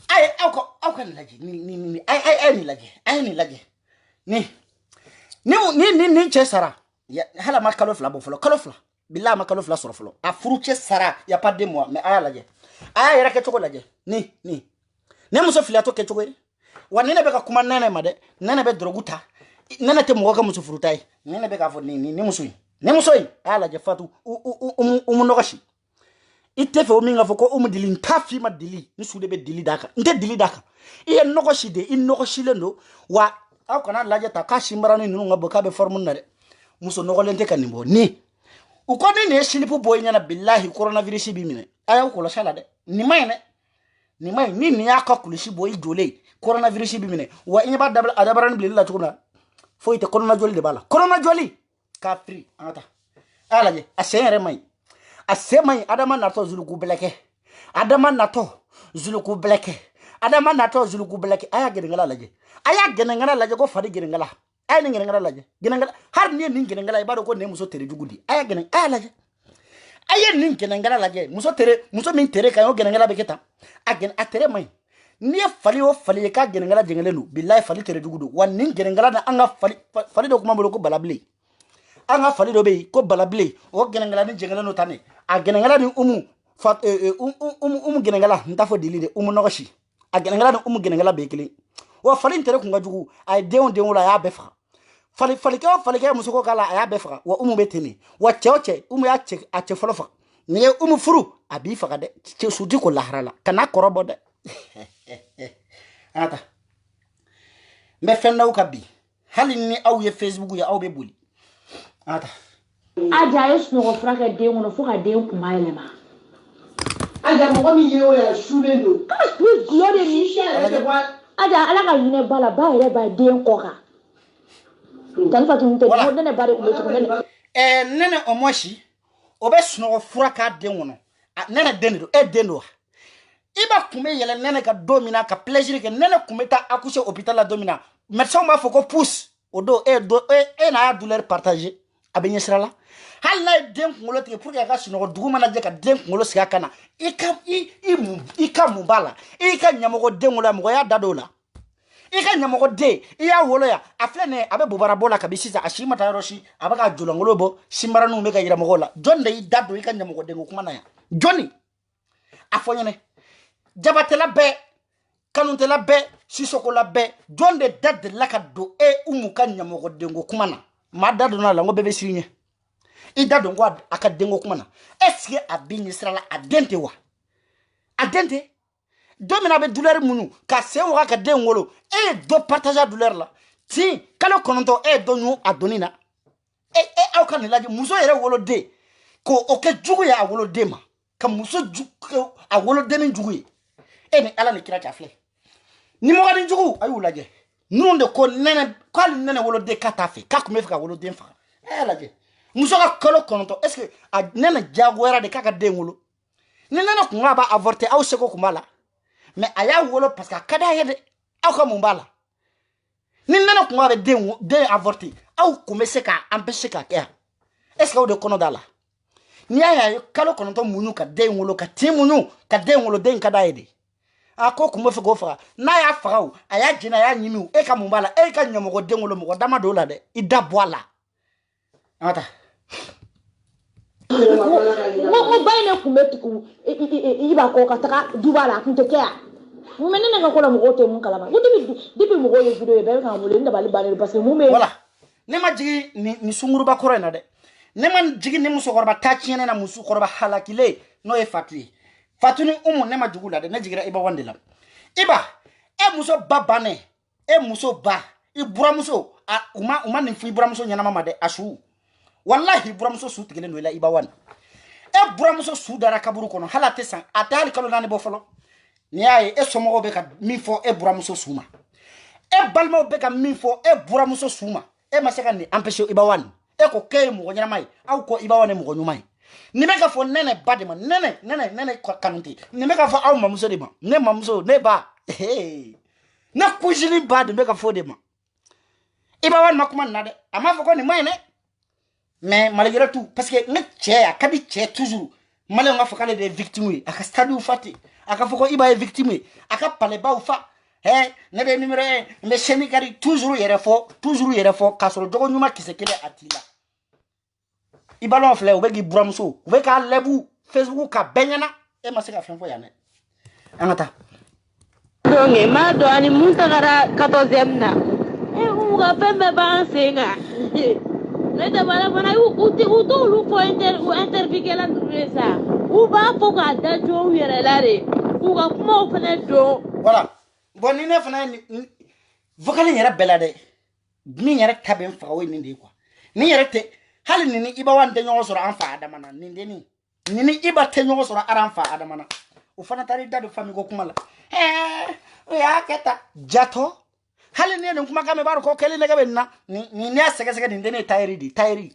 ay auko ni laje ni ay ni laje ni che sara ya hala ma kalofla bo folo kalofla billah ma kalofla soro folo a furu che sara ya pas de moi mais ay laje ay yera ke choko laje ni ne muso filato ke choko wa nene be ka kuma nene made nene be droguta nene te mo ka muso furutai nene be ka fo ni muso yi ala je fatu nogashi ite fe o minga fo ko umu dili ntafi ma dili nsude be dili daka nte dili daka iye noko shide in noko shilendo wa aw kana laje ta ka shimbara ni nunga bo ka be formun na de muso noko lente kanimbo ni ukoni ne shilipu boy nyana billahi coronavirus bi mine ayaw ko la shala de ni mayne ni aka kulishi boy jole coronavirus bi mine wa inyaba dabla adabaran bililla tukuna fo ite corona joli de bala corona joli ka free ata alaje asere may asemai adama nato zuluku bleke adama nato zuluku bleke aya gedengala laje ko fadi gedengala aya ni gedengala laje gedengala har ni gedengala ibado ko ne muso tere jugudi aya laje aya ni gedengala laje muso min tere kayo gedengala beketa agen atere mai ni fali o fali ka gedengala jengelenu billahi fali tere jugudu wan ni gedengala na anga fali do kuma bolo ko balabli anga fali do be ko balabli o gedengala ni jengelenu tane a genengala ni umu genengala ntafo dilide nogoshi a genengala ni genengala bekele wa fali ntere kunga jugu ay deon la ya befa fali ke musuko kala ya befa wa beteni wa cheoche ya che folofa ni furu abi faga de che sudi ko lahrala kana korobo de ata me fenna ukabi hali ni aw ye Facebook ya aw be buli ata aja yesu no fraka de ngono fuka de kumaile ma aja mo mi yo ya shulendo we glory ni aja ala ka yine bala ba ere ba de nkoka tan fa tun te mo de ne bare ko to ne nene omoshi obesu no fraka de ngono nene dendo dendo iba kume yele nene ka domina ka plaisir ke nene kumeta accoucher hôpital la domina médecin ma foko pousse odo na ya douleur partager abenye sirala hal na den ngolo te pour ka sino dugu mana je ka den ngolo siga kana ika mumbala ika nyamogo den ngolo mo ya dadola ika nyamogo de iya wolo ya aflene abe bobara bola kabisisa ashima taroshi abaka jula ngolo bo simbara no meka yira mogola jonde i dado ika nyamogo de ngokuma na ya joni afonyene jabatela be kanuntela be sisokola be jonde dad laka do umuka nyamogo de ngokuma na madado na la ngo bebe sirinye ida dongo aka dengo kumana eske abini srala adente wa adente domina be douleur munu ka se wa ka dengolo do partager douleur la ti kala kononto do nu adonina aw kan laji muso yere wolo de ko oke jugu ya wolo de ma ka muso jugu a wolo de ni jugu ni ala ni kira chafle ni mo gadi jugu ayu laje nunde ko nene wolo de katafe ka kuma fika wolo de fa laje muso ka kalo konto est-ce que a nena jagoera de kaka dengolo nena ko ngaba avorter aw seko kumala mais aya wolo parce que kada yede aw ka mumbala nena ko ngaba de avorter aw commencer ka empêcher ka kya est-ce que o de kono dala ni aya kalo konto munu ka dengolo ka timunu ka dengolo den kada yede ako kuma fe go fa na ya faraw aya jina ya nyimiu ka mumbala ka nyamogo dengolo mo dama dola de ida boala ata mo bayne kumetuku iba ko kataka dubala kuntekea mumenene ngakola mugote munkalama dibi mugoye video be kan mole nda bali bali parce que mume voilà ne ma jigi ni sunguru ba korena de ne man jigi ni muso korba tachiene na musu korba halakile no e fatuni ne ma jugula de ne jigira iba wandela iba muso babane muso ba ibura muso uma ni fu ibura muso nyana mama de asu wallahi buramuso su tigele no ila ibawan buramuso su dara kaburu kono halate san atali kalo nani bo folo ni ay somo be ka mi fo buramuso suma balmo be ka mi fo buramuso suma masaka ni empêcher ibawan ko kay mo nyana mai aw ko ibawan mo nyumai ni me ka fo nene badema nene ko kanunti ni me ka fo aw mamuso de ma ne mamuso ne ba na kujili bad me ka fo de ma ibawan makuma nade ama fo ko ni mai ne mais malgré tout parce que ne tchè kadi tchè toujours malé nga fakale des victimes aka stade ou fati aka foko iba victime aka pale ba ou fa ne de numéro 1 mais chemi kari toujours yere fo kasoro jogo nyuma kisekele atila ibalon flé ou begi bramso ou ka lebu Facebook ka benyana masika fenfo yane anata donge ma do ani munta gara 14e na uga pembe ba nsenga neta bala bana uto lu fo interpiquer la dureza Uba foka da jo yere uga kuma fana do. Voilà. Bon ni ne fana vocal yɛrɛ bɛɛ la dɛ min yɛrɛ ta bɛ n faga o ye nin de ye quoi ni yɛrɛ tɛ hali ni iba wa tɛ ɲɔgɔn sɔrɔ an fa adama na nin denni ni iba tɛ ɲɔgɔn sɔrɔ an fa adama na o fana taara i da don famille ko kuma la o y'a kɛ ta jatɔ hali ni ye nin kumakan mɛn i b'a dɔn ko kɛlen nɛgɛ bɛ nin na nin y'a sɛgɛsɛgɛ nin denni ye tailleur de ye tailleur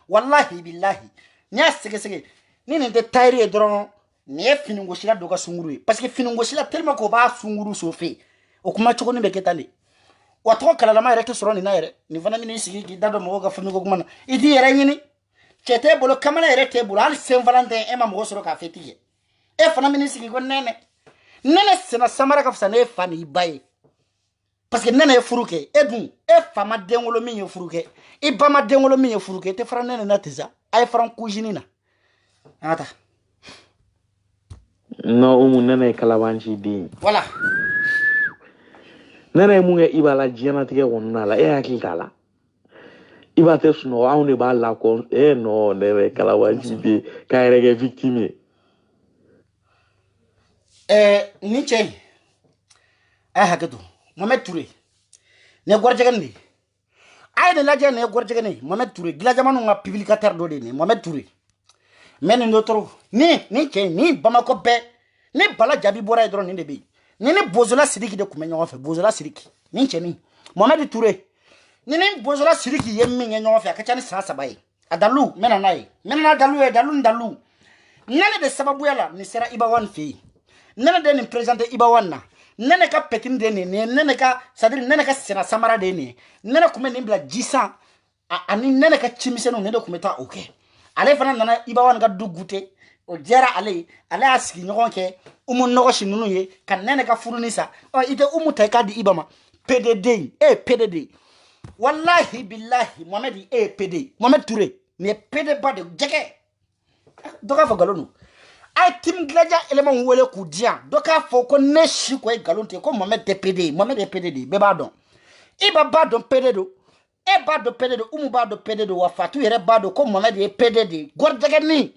wallahi billahi ni y'a sɛgɛsɛgɛ ni nin tɛ tailleur ye dɔrɔn nin ye fini gosila dɔ ka sunkuru ye parce que fini gosila tellement k'o b'a sunkuru sauver o kuma cogo ni bɛ kɛ tan de wa tɔgɔ kalalama yɛrɛ tɛ sɔrɔ nin na yɛrɛ nin fana bɛ n'i sigi k'i da dɔn mɔgɔw ka famille ko kuma na i t'i yɛrɛ ɲini cɛ t'e bolo kamana yɛrɛ t'e bolo hali Saint Valentin e ma mɔgɔ sɔrɔ k'a fêter kɛ e fana bɛ n'i sigi ko nɛnɛ sena samara ka fisa n'e fa n'i ba ye parce que nɛnɛ ye furu kɛ e dun e fa ma den wolo min ye furu kɛ i ba ma den wolo min ye furu kɛ i tɛ fara nɛnɛ na ten sa a ye fara cousine na an ka taa no umu nɛnɛ ye kalabanci den voilà nɛnɛ ye mun kɛ i b'a la diɲɛnatigɛ kɔnɔna la e hakili t'a la i b'a tɛ sunɔgɔ anw de b'a lakɔ non nɛnɛ ye kalabanci den k'a yɛrɛ kɛ victime ye ni cɛ in a ye hakɛ to Mohamed Touré nin ye gɔrijɛgɛ nin de ye a ye nin lajɛ nin ye gɔrijɛgɛ nin ye Mohamed Touré dilanjamaniw ka publicateur dɔ de ye nin ye Mohamed Touré mais nin dɔtɔrɔ ni cɛ in ni Bamakɔ bɛɛ ni Bala Jabi bɔra ye dɔrɔn nin de bɛ yen ni Bozola Sidiki de tun bɛ ɲɔgɔn fɛ Bozola Sidiki nin cɛnin Mohamed Touré ni Bozola Sidiki ye min kɛ ɲɔgɔn fɛ a ka ca ni san 3 ye a dalu n bɛna n'a ye n bɛna n'a dalu ye dalu ni dalu nɛnɛ de sababuya la nin sera Ibawan fɛ yen nɛnɛ de nin présenté Ibawan na nɛnɛ ka petini de nin ye nɛnɛ ka c'est-à-dire nɛnɛ ka sena samara de nin ye nɛnɛ tun bɛ nin bila jisan ani nɛnɛ ka cimisɛnninw ne de tun bɛ taa o kɛ ale fana nana Ibawan ka du goûter o diyara ale ye ale y'a sigi ɲɔgɔn kɛ umu nɔgɔsi ninnu ye ka nɛnɛ ka furuni sa i tɛ umu ta i k'a di Iba ma PDD e ye PDD wallahi billahi Mohamed e ye PD Mohamed Touré nin ye PD ba de jɛgɛ dɔ k'a fɔ nkalon don a ye team dilanja élément wele k'u di yan dɔ k'a fɔ ko ne si ko ye nkalon tigɛ ko Mohamed tɛ PD ye Mohamed ye PD de ye bɛɛ b'a dɔn Iba b'a dɔn PD don e b'a dɔn PD don umu b'a dɔn PD don wa Fatu yɛrɛ b'a dɔn ko Mohamed ye PD de ye gɔrijɛgɛnin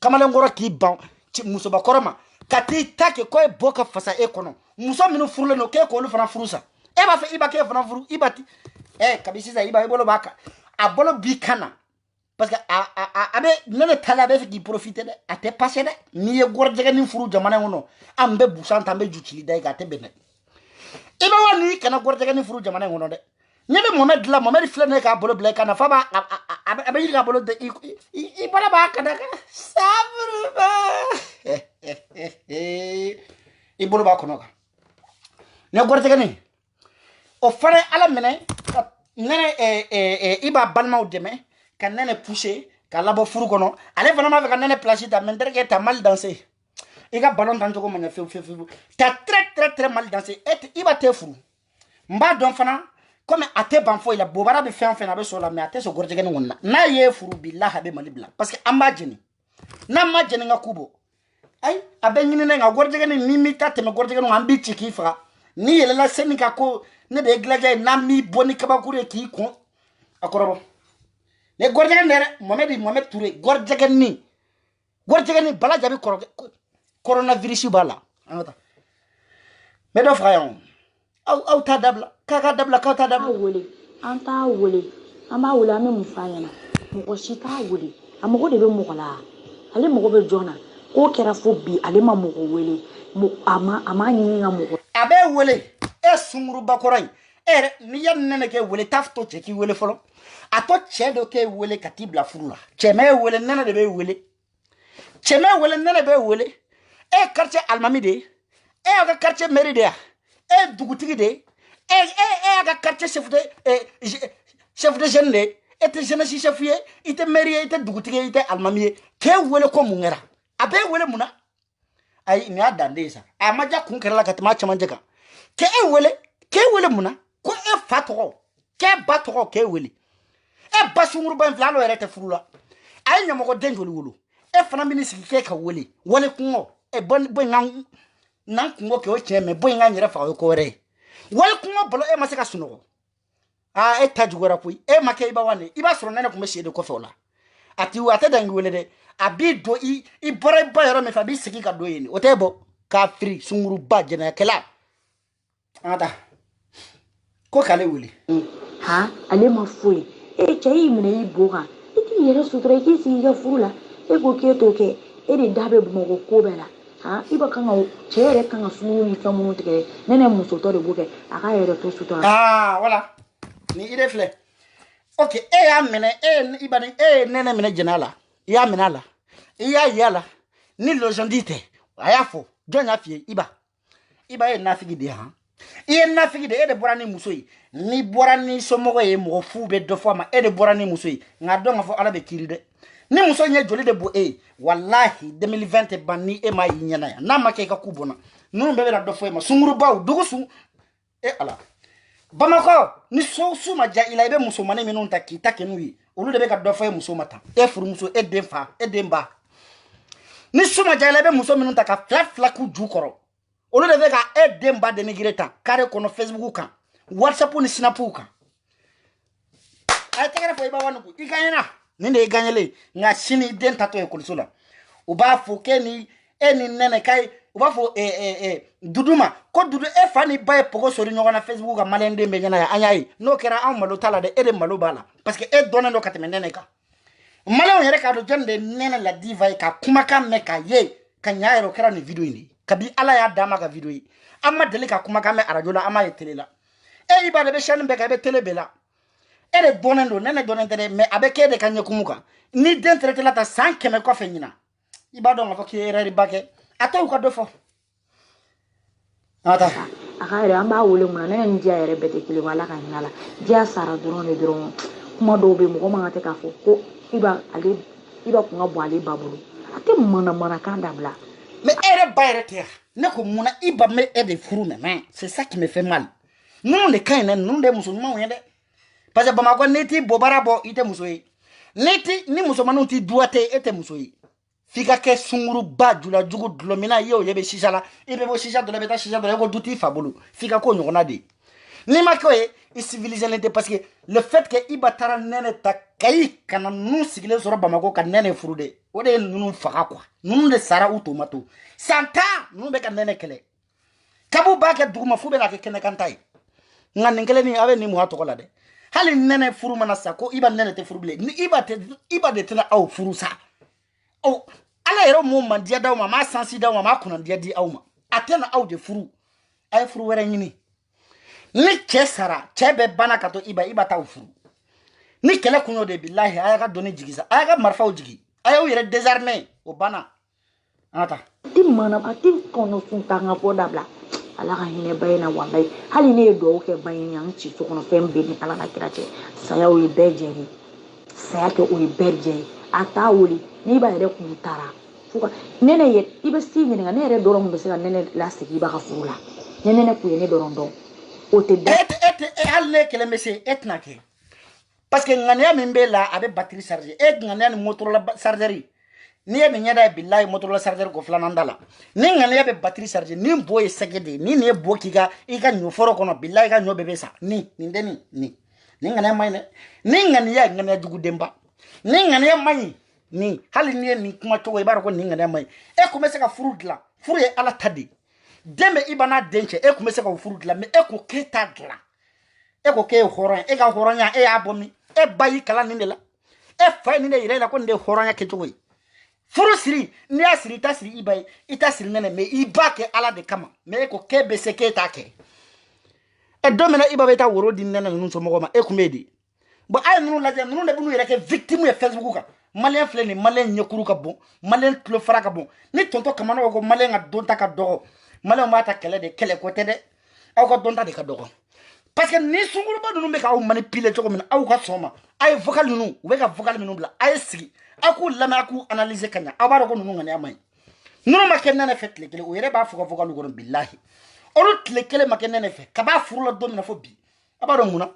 kamalenkɔrɔ k'i ban musobakɔrɔ ma ka t'i ta kɛ ko e bɔ ka fasa e kɔnɔ muso minnu furulen don k'e k'olu fana furu sa e b'a fɛ Iba k'e fana furu Iba ti kabi sisan Iba i bolo b'a kan a bolo b'i kan na parce que a bɛ ne de ta la a bɛ fɛ k'i profiter dɛ a tɛ passer dɛ n'i ye gɔrijɛgɛnin furu jamana in kɔnɔ an bɛ busan ta an bɛ ju cili da i kan a tɛ bɛn dɛ Iba wa n'i kana gɔrijɛgɛnin furu jamana in kɔnɔ dɛ ne bɛ Mohamed dilan Mohamed filɛ ne k'a bolo bila i kan na fa b'a a bɛ yiri k'a bolo i bala b'a kan dɛ saburuba i bolo b'a kɔnɔ kan ne gɔrijɛgɛnin o fana ye Ala minɛ ka nɛnɛ Iba balimaw dɛmɛ ka nɛnɛ pousser ka labɔ furu kɔnɔ ale fana b'a fɛ ka nɛnɛ place ta mais n terikɛ ta mal danser i ka ballon tan cogo ma ɲɛ fewu ta très mal danser Iba tɛ furu n b'a dɔn fana comme a tɛ ban foyi la bobara bɛ fɛn o fɛn a bɛ sɔn la mais a tɛ sɔn gɔrijɛgɛnin kɔni na n'a ye furu billahi a bɛ Mali bila parce que an b'a jeni n'an ma jeni ka ku bɔ ayi a bɛ ɲini ne nka gɔrijɛgɛnin ni m'i ta tɛmɛ gɔrijɛgɛnin an b'i ci k'i faga ni yɛlɛla seni kan ko ne de ye dilanja ye n'an m'i bɔ ni kabakuru ye k'i kun a kɔrɔbɔ ne gɔrijɛgɛnin dɛ Mohamed Touré gɔrijɛgɛnin Bala Jabi coronavirus b'a la an ka taa n bɛ dɔ faga yan aw t'a dabila k'a dabila k'aw t'a dabila an t'a wele an b'a wele an bɛ mun f'a ɲɛna mɔgɔ si t'a wele a mago de bɛ mɔgɔ la ale mago bɛ jɔn na k'o kɛra fo bi ale ma mɔgɔ wele a ma ɲini ka mɔgɔ a bɛ wele e sungurubakɔrɔ in e yɛrɛ n'i ye nɛnɛ k'e wele t'a to cɛ k'i wele fɔlɔ a to cɛ dɔ k'e wele ka t'i bila furu la cɛmɛ ye wele nɛnɛ de b'e wele cɛmɛ ye wele nɛnɛ b'e wele e ye quartier alimami de ye e y'a ka quartier mairie de ye e ye dugutigi de ye e y'a ka quartier chef de jeune de ye e tɛ jeunesse chef ye i tɛ mairie ye i tɛ dugutigi ye i tɛ alimami ye k'e wele ko mun kɛra a b'e wele mun na ayi nin y'a danden ye sa a ma diya kun kɛra la ka tɛmɛ a cɛmancɛ kan k'e wele mun na ko e fa tɔgɔ k'e ba tɔgɔ k'e wele e ba sunguruba in filɛ hali o yɛrɛ tɛ furu la a ye ɲɛmɔgɔden joli wolo e fana bɛ n'i sigi k'e ka wele kungɔ bɔ in n'an kungo kɛ o tiɲɛ mɛ bɔ in k'an yɛrɛ faga o ye ko wɛrɛ ye wali kungɔ balo e ma se ka sunɔgɔ e ta juguyara koyi e ma kɛ Iba wane i b'a sɔrɔ nɛnɛ tun bɛ si de kɔfɛ o la a tɛ dan i wele dɛ abido i bora ba yoro me fa bi sigi ka do yini otebo ka free sunguru ba jena kala ada ko kale wuli ha ale ma foyi chai mine iboga iti yere sutra ki si ga furula go ke to ke de dabe mo ko bela ha iba kanga chere kanga sunu fa mu tike nene muso to de buke aka yere to sutra voilà ni ide fle okay ya mene iba ni nene mene jenala ya menala iya yala ni lojandite ayafo jonya fie iba na figi de ha na figi de de borani musoi ni borani somogo ye mo fu be do fo ma de borani musoi ngado ngafo ala be kiride ni muso nye joli de bo wallahi 2020 bani ma yinyana ya na make ka kubona nunu bebe na do fo ma sunguru baw dugusu ala Bamako ni so ma ja ila ibe muso mane minun takita kenui olu de be ka do fo muso mata furu muso denfa demba ni suma ja ila ibe muso minun taka flat ku ju koro olu de be ka demba de nigreta kare kono Facebook kan WhatsApp ni Snap kan ay tegere fo iba wanu ku iganyena ni de iganyele nga shini den tato e kulisula uba fo keni eni nene kai uba fo duduma ko dudu fani baye pogo sori nyoga na Facebook ga malende be nyana ya anyai no kera am malo tala de de malo bala parce que donne no kateme nene ka malo yere ka do jonde nene la diva ka kuma ka meka ye ka nyaero kera ni video ni kabi ala ya dama ga video yi amma dele ka kuma ka me arajo la ama tele la iba de be shanu be ka be tele bela de donne do nene donne tere me abeke de ka nyekumuka ni den traité la ta 100 me ko fe nyina iba do ngafo ki ereri bake ata ko do fo ata akare amba wole mun na ndia yere bete kile wala kan nyala dia sara drone kuma do be mo ma te ka fo ko iba ko ngabo ale babulu ate mana kanda bla mais ere bayre terre ne ko muna iba me de furu mais c'est ça qui me fait mal non le kaine non de musulman yende parce que bamako neti bobara bo ite musoyi neti ni musulmanu ti duate ete musoyi fika ke sunguru ba jula jugu dlomina yo yebe shishala ibe bo shisha de beta shisha de ko duti fabulu fika ko nyona de ni makoye i civilisé l'ente parce que le fait que iba tara nene takai kana nu sigile soro bamako ka nene furude o de nunu faka kwa nunu de sara automato santa nunu be ka nene kele kabu ba ke duguma fube la ke kene kantai ngani kele ni ave ni mu hato kola de hali nene furu mana sa ko iba nene te furule ni iba de tena au furu sa oh ala yero mo mandia daw ma sansi daw ma kuna dia di awma atena aw de furu ay furu wera nyini ni kesara chebe bana kato iba taw furu ni kele kunyo de billahi aya ka doni jigisa aya ka marfa o jigi aya o yere désarmé o bana ata ti mana ati kono sunta nga po dabla ala ka hine bayina wallahi hali ne do ke bayin yang ci so kono fembe ni ala na kirache saya o ibejeri saya to o ibejeri ata woli ni ba yere kun tara fuka nene ye ibe singi nga nene doro mo bese nene la sigi ba ka fula nene ku yene doro ndo o te halle kele mese etna ke parce que ngania mimbe la abe batterie chargée ngania ni motor la chargeur ni e nyada billahi motor la chargeur ko flana ndala ni ngania be batterie chargée ni boye segede ni ne bokiga ika nyoforo kono billahi ka nyobe besa ni ndeni ni ngania mayne ni ngania jugu demba ni ngania may ni hali ni kuma to we baro ko ni ngania may ko mese ka furudla furu e ala tadi dembe ibana denche ko mese ka furudla me ko ketadla ko ke horon ka horonya abomi bayi kala ni la fa ni ne ire la ko nde horonya ke to we furu siri ni asiri ta siri ibai ita siri nene me ibake ala de kama me ko ke bese ke take domina iba beta woro din nene nun so mogoma kumedi bo ay nunu la nunu de bunu yere ke victime ya Facebook ka malien flé ni malien nyekuru ka bon malien klo fara ka bon ni tonto kamano ko malien a donta ka dogo malien mata kele de kele ko tede aw ko donta de ka dogo parce que ni sunguru ba nunu be ka aw manipuler to ko min aw ka soma ay vocal nunu we ka vocal nunu bla ay sigi aku lama aku analyser kanya abaro ko nunu ngani amay nunu makenna na fet lekele o yere ba fuka vocal ko billahi olu lekele makenna na fet ka ba furu la domina fo bi abaro muna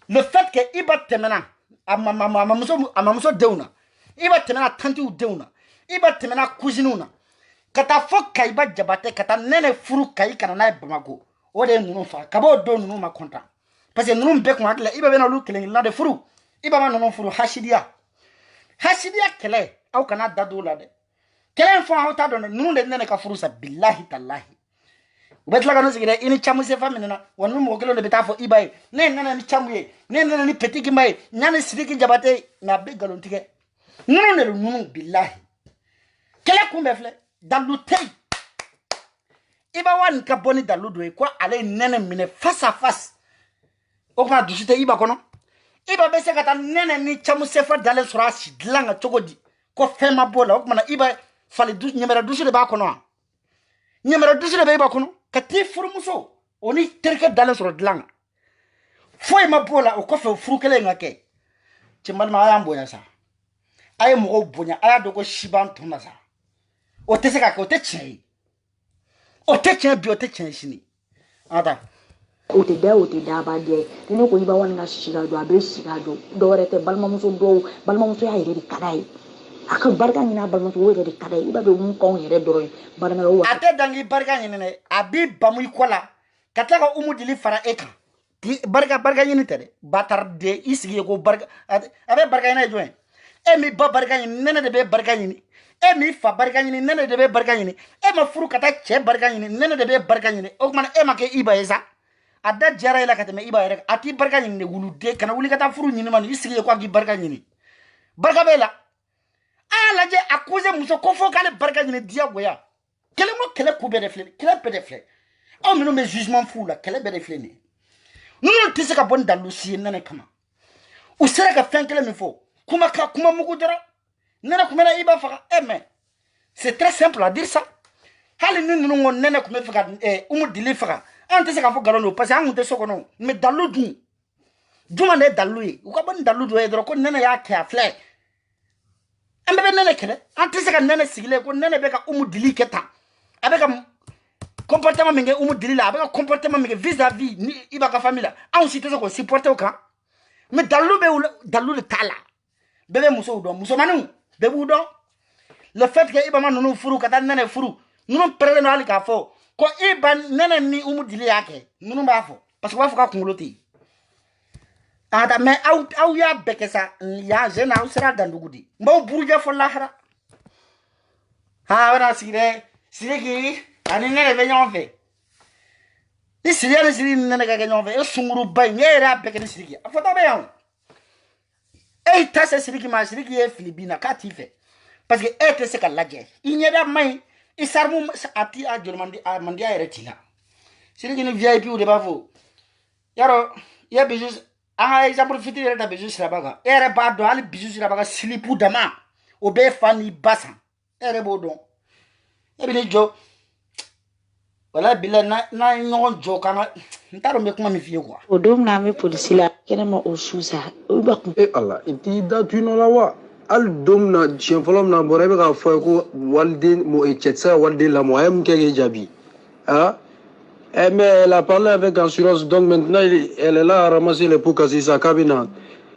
le fait que iba temena amamuso deuna iba temena tanti u deuna iba temena cousinuna kata fo kaiba jabate kata nene furu kai kana na bamago o de nunu fa kabo do nunu ma konta parce que nunu be ko akla iba bena lu kelen la de furu iba ma nunu furu hashidia kele aw kana dadu la de kelen fo aw ta don nunu de nene ka furusa billahi tallahi ubetla kanu sigire ini chamu se famina wonu mo kelo de betafo ibai ne nana ni chamu ye ne nana ni petiki mai nyane sidiki jabate na be galontike nunu ne nunu billahi kele kumbe fle dalu tei iba wan ka boni dalu do ko ale nene mine face à face o kana dusite iba kono iba be se kata nene ni chamu se fa dale sura si dlanga chogodi ko fema bola o kana iba fali dus nyemera dusu de ba kono nyemera dusu de be ba kono kati furumuso oni terke dale sura dlanga foi ma bola o ko fe furukele ngake chimbal ma aya mboya sa ay mo bonya aya dogo shiban tuna sa o te se ka ko te chei o te chei bi o te chei shini ata o te da ba de ni ko iba wan nga shiga do abe shiga do do rete balma muso ya ire di kadai aka barka ni na balma muso ire di kadai iba be mun ko ire do barna o ate dangi barka ni ne abi bamu ikola kataka umu dili fara eka barka ni tere batar de isigi ko barka abe barka ni joen e mi ba barka ni nene de be barka ni e mi fa barka ni nene de be barka ni e ma furu kata che barka ni nene de be barka ni o man e ma ke iba esa ada jara ila kateme iba ere ati barka ni ne wulude kana wuli kata furu ni man isigi ko agi barka ni barka bela ala je akuse muso ko fo kale barka ni dia goya kele mo kele ku be de fle kele be de fle o mino me jugement fou la kele be de fle ni nous tise ka bon dalu si nene kama u sera ka fen kele mi fo kuma mugu dara nene kuma na iba faka mais c'est très simple à dire ça hali nunu ngon nene kuma faka umu dili faka an tise ka fo garono parce que an te sokono mais dalu dun juma ne dalu yi u ka bon dalu do e dro ko nene ya ka fle ambe nene kele an tise ka nene sigile ko nene be ka umu dili keta abe ka comportement mingi umu dili la abe ka comportement mingi vis-à-vis ni iba ka famille an si tise ko supporter o kan mais dalu de tala bébé muso manu bébé udon le fait que iba manu furu kata nene furu nunu perle no ali ka fo ko iba nene ni umu dili yake nunu ba fo parce que wa fo ka kungoloti ada mais au ya bekesa ya je na usra dandugudi mbaw buruje fo lahara ha wana sire ki ani nene be nyonfe ni sire nene ka nyonfe e sunguru bay ngera bekene sire afo to be yaw e tase siriki ma siriki e filibina ka tife parce que e te se ka laje inyeda mai isarmu ati a jolmandi a mandia eretila siriki ni VIP ou de bafo yaro ya bijus a exemple fitiri reta bijus rabaga ere ba do ali bijus rabaga silipu dama o be fani basa ere bodon e bi ni jo wala bila na nyon jo kana ntaro me kuma mi fie quoi o dom na me police la kene mo o susa o ba ku e Allah iti da tuino la wa al dom na chien folom na bore be ka fo ko walde mo e chetsa walde la mo am ke jabi ah mais elle a parlé avec assurance donc maintenant elle est là à ramasser les pots casser sa cabine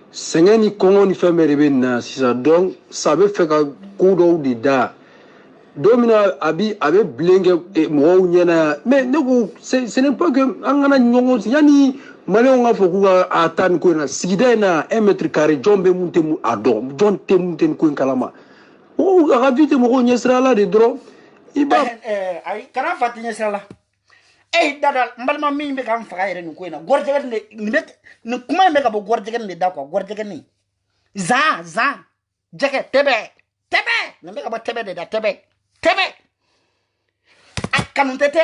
c'est ni comment ni fait merebe na si ça donc ça veut faire ka kudo di da domina abi blingue mo nyana mais ce n'est pas que angana nyongo yani male on a foku atan ko na sigida na 1 mètre carré jombe munte mu adom jonte munte ko kalama o ravite mo nyesra la de dro iba ay kana fati nyesra la dada mbalma mi be kam faga yere ni ko na gorje ni kuma me ka bo gorje ne da ko gorje ni za jeke tebe ne me ka bo tebe de da tebe akanuntete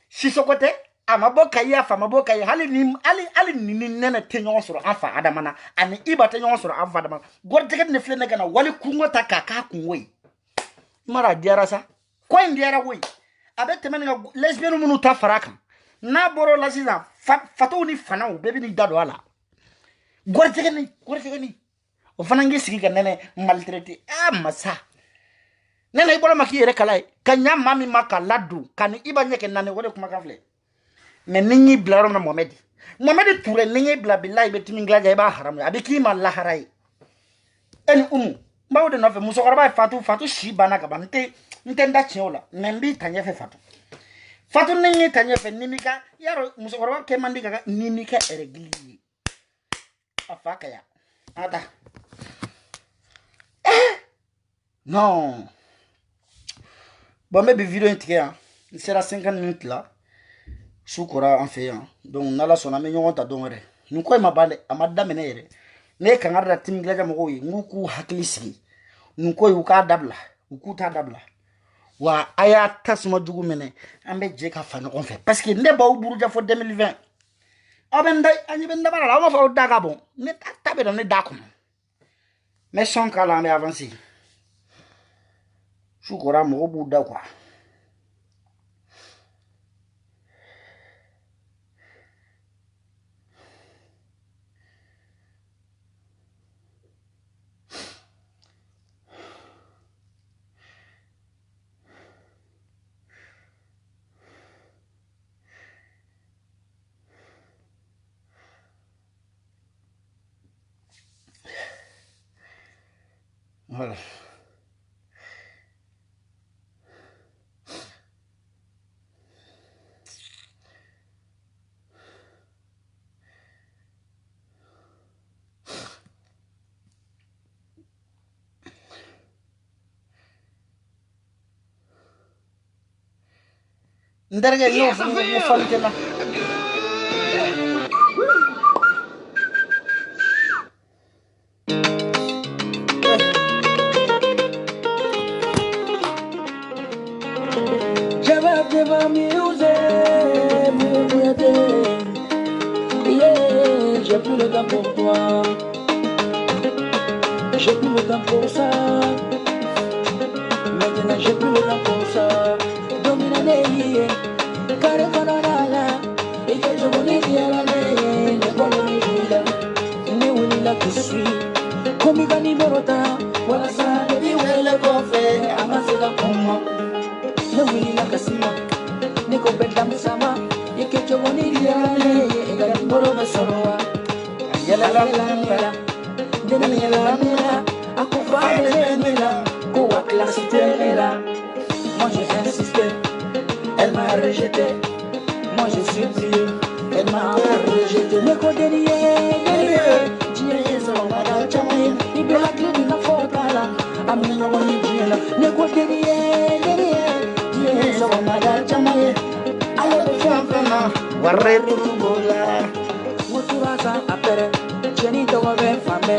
sisokote amaboka ya fa maboka ya hali ni nene tenyo soro afa adamana ani iba tenyo soro afa adamana gorjege ne flene kana wali kungo ta kaka kunwe mara diara sa ko ndiara we abete menga lesbian munu ta faraka na boro la sisa fato ni fana o bebi ni dado ala gorjege ni o fana ngi sigi nene maltraité masa nena ibola maki yere kalai kanya mami maka ladu kani iba nyeke nane wole kuma kafle mais ninyi blaro na Mohamed Touré ninyi bla billahi betimi nglaja iba haram abiki ma laharai en mbawde no fe muso korba fatu shi bana ka bante ntenda chiola membi tanye fe fatu ninyi tanye fe nimika yaro muso korba ke mandi ka nimika eregli afaka ya ada Non. Bon, mais vidéo intégrée, il sera 50 minutes là. Soukora en fait. Donc, nala son ami yon ta dongere. Nous quoi ma bande, amada menere. Ne kangara da tim glaja mo yi nguku haklisi. Nous quoi uka dabla, ukuta dabla. Wa aya tasma dugu mene. Ambe jeka fa no fait parce que ne ba uburuja fo 2020. Abenda anyi benda bala la ma fa daga bon. Ne tabe ne dakono. Mais son kala me avancer. Soukora mo buda quoi. Voilà. Ndarga yo falke la. J'ai plus le temps pour toi. J'ai plus le temps pour ça. Maintenant j'ai plus le temps pour ça. Dominane, kare kanana, et que je voulais dire la ne bonne vida. Ne voulais la que suis. Comme il gagne berota, voilà ça, baby, well, le confé, amasse la pomme. Ne voulais la cassima, ne compète la moussama, et que je voulais dire la ne, et gagne boroba soroa. Yala la la, deni la mila, à quoi faire de mila, quoi classe là. Moi j'ai insisté, elle m'a rejeté. Moi je suis dit, elle m'a rejeté. Le code derrière, Dieu son mara chamay, il peut hakli na fotala, amina wani jela. Le code derrière, Dieu son mara chamay, alors le femme Warre tu bola. Muturaza apere, Jenny towa ve fame,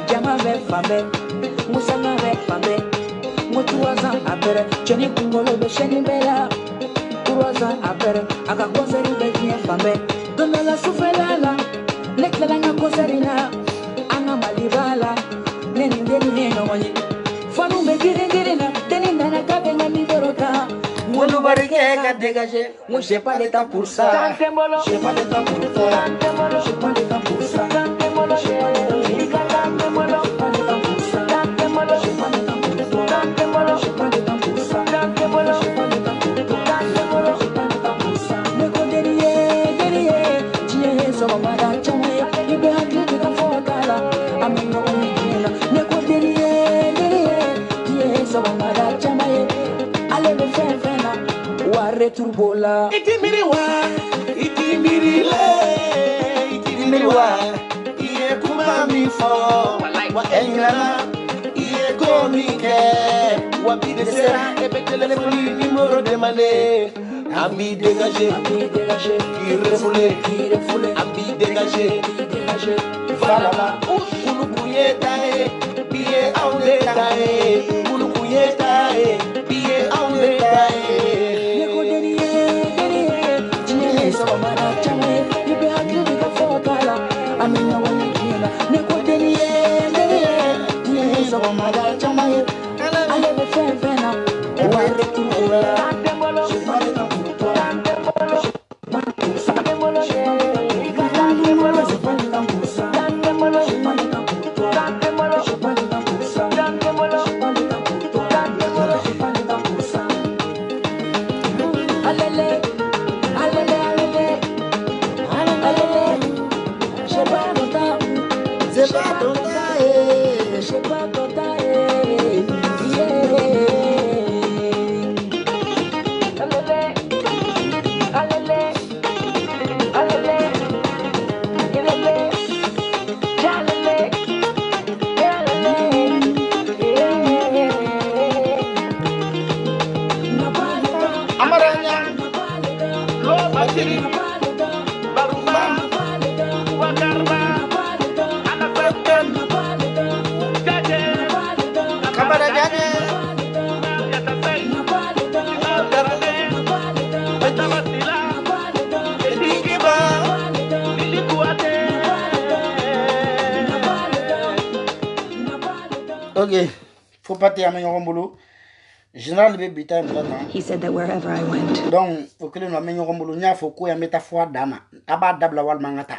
Jama ve fame, Musama ve fame. Muturaza apere, Jenny kungolo be sheni bela. Muturaza apere, aga kozeri be nye fame. Dona la sufelala, nekla nga kozerina, anga malibala, neni neno wani. Fanu me girina, deni nana kabe nga niberota. Mounou barike ka dégager. Moi j'ai pas le temps pour ça. J'ai pas le temps pour toi. J'ai pas le temps pour ça. J'ai pas le temps pour ça. J'ai pas le temps pour ça. J'ai pas le temps pour toi. J'ai pas le temps pour ça. J'ai pas le temps pour toi. J'ai pas le temps pour ça. Me ko derrière, Dieu so mara chamay, il be hakli na fotala, amina wani jela. Me ko derrière, Dieu so mara chamay, ale be fena, warre turbola. Itimiriwa, itimirile, itimiriwa, iye kuma mi fo, wa englana, iye komike, wa bidesera, ebe telefoni numéro demandé, ambi dégagé, qui refoulé, ambi dégagé, voilà, kulukuye tae, biye aule tae, kulukuye tae, biye aule tae. Ok, faut pas te amener au boulot. Général be bita mbana. He said that wherever I went. Donc, faut que nous amener au boulot nya faut ko ya métaphore dama. Aba dabla wal mangata.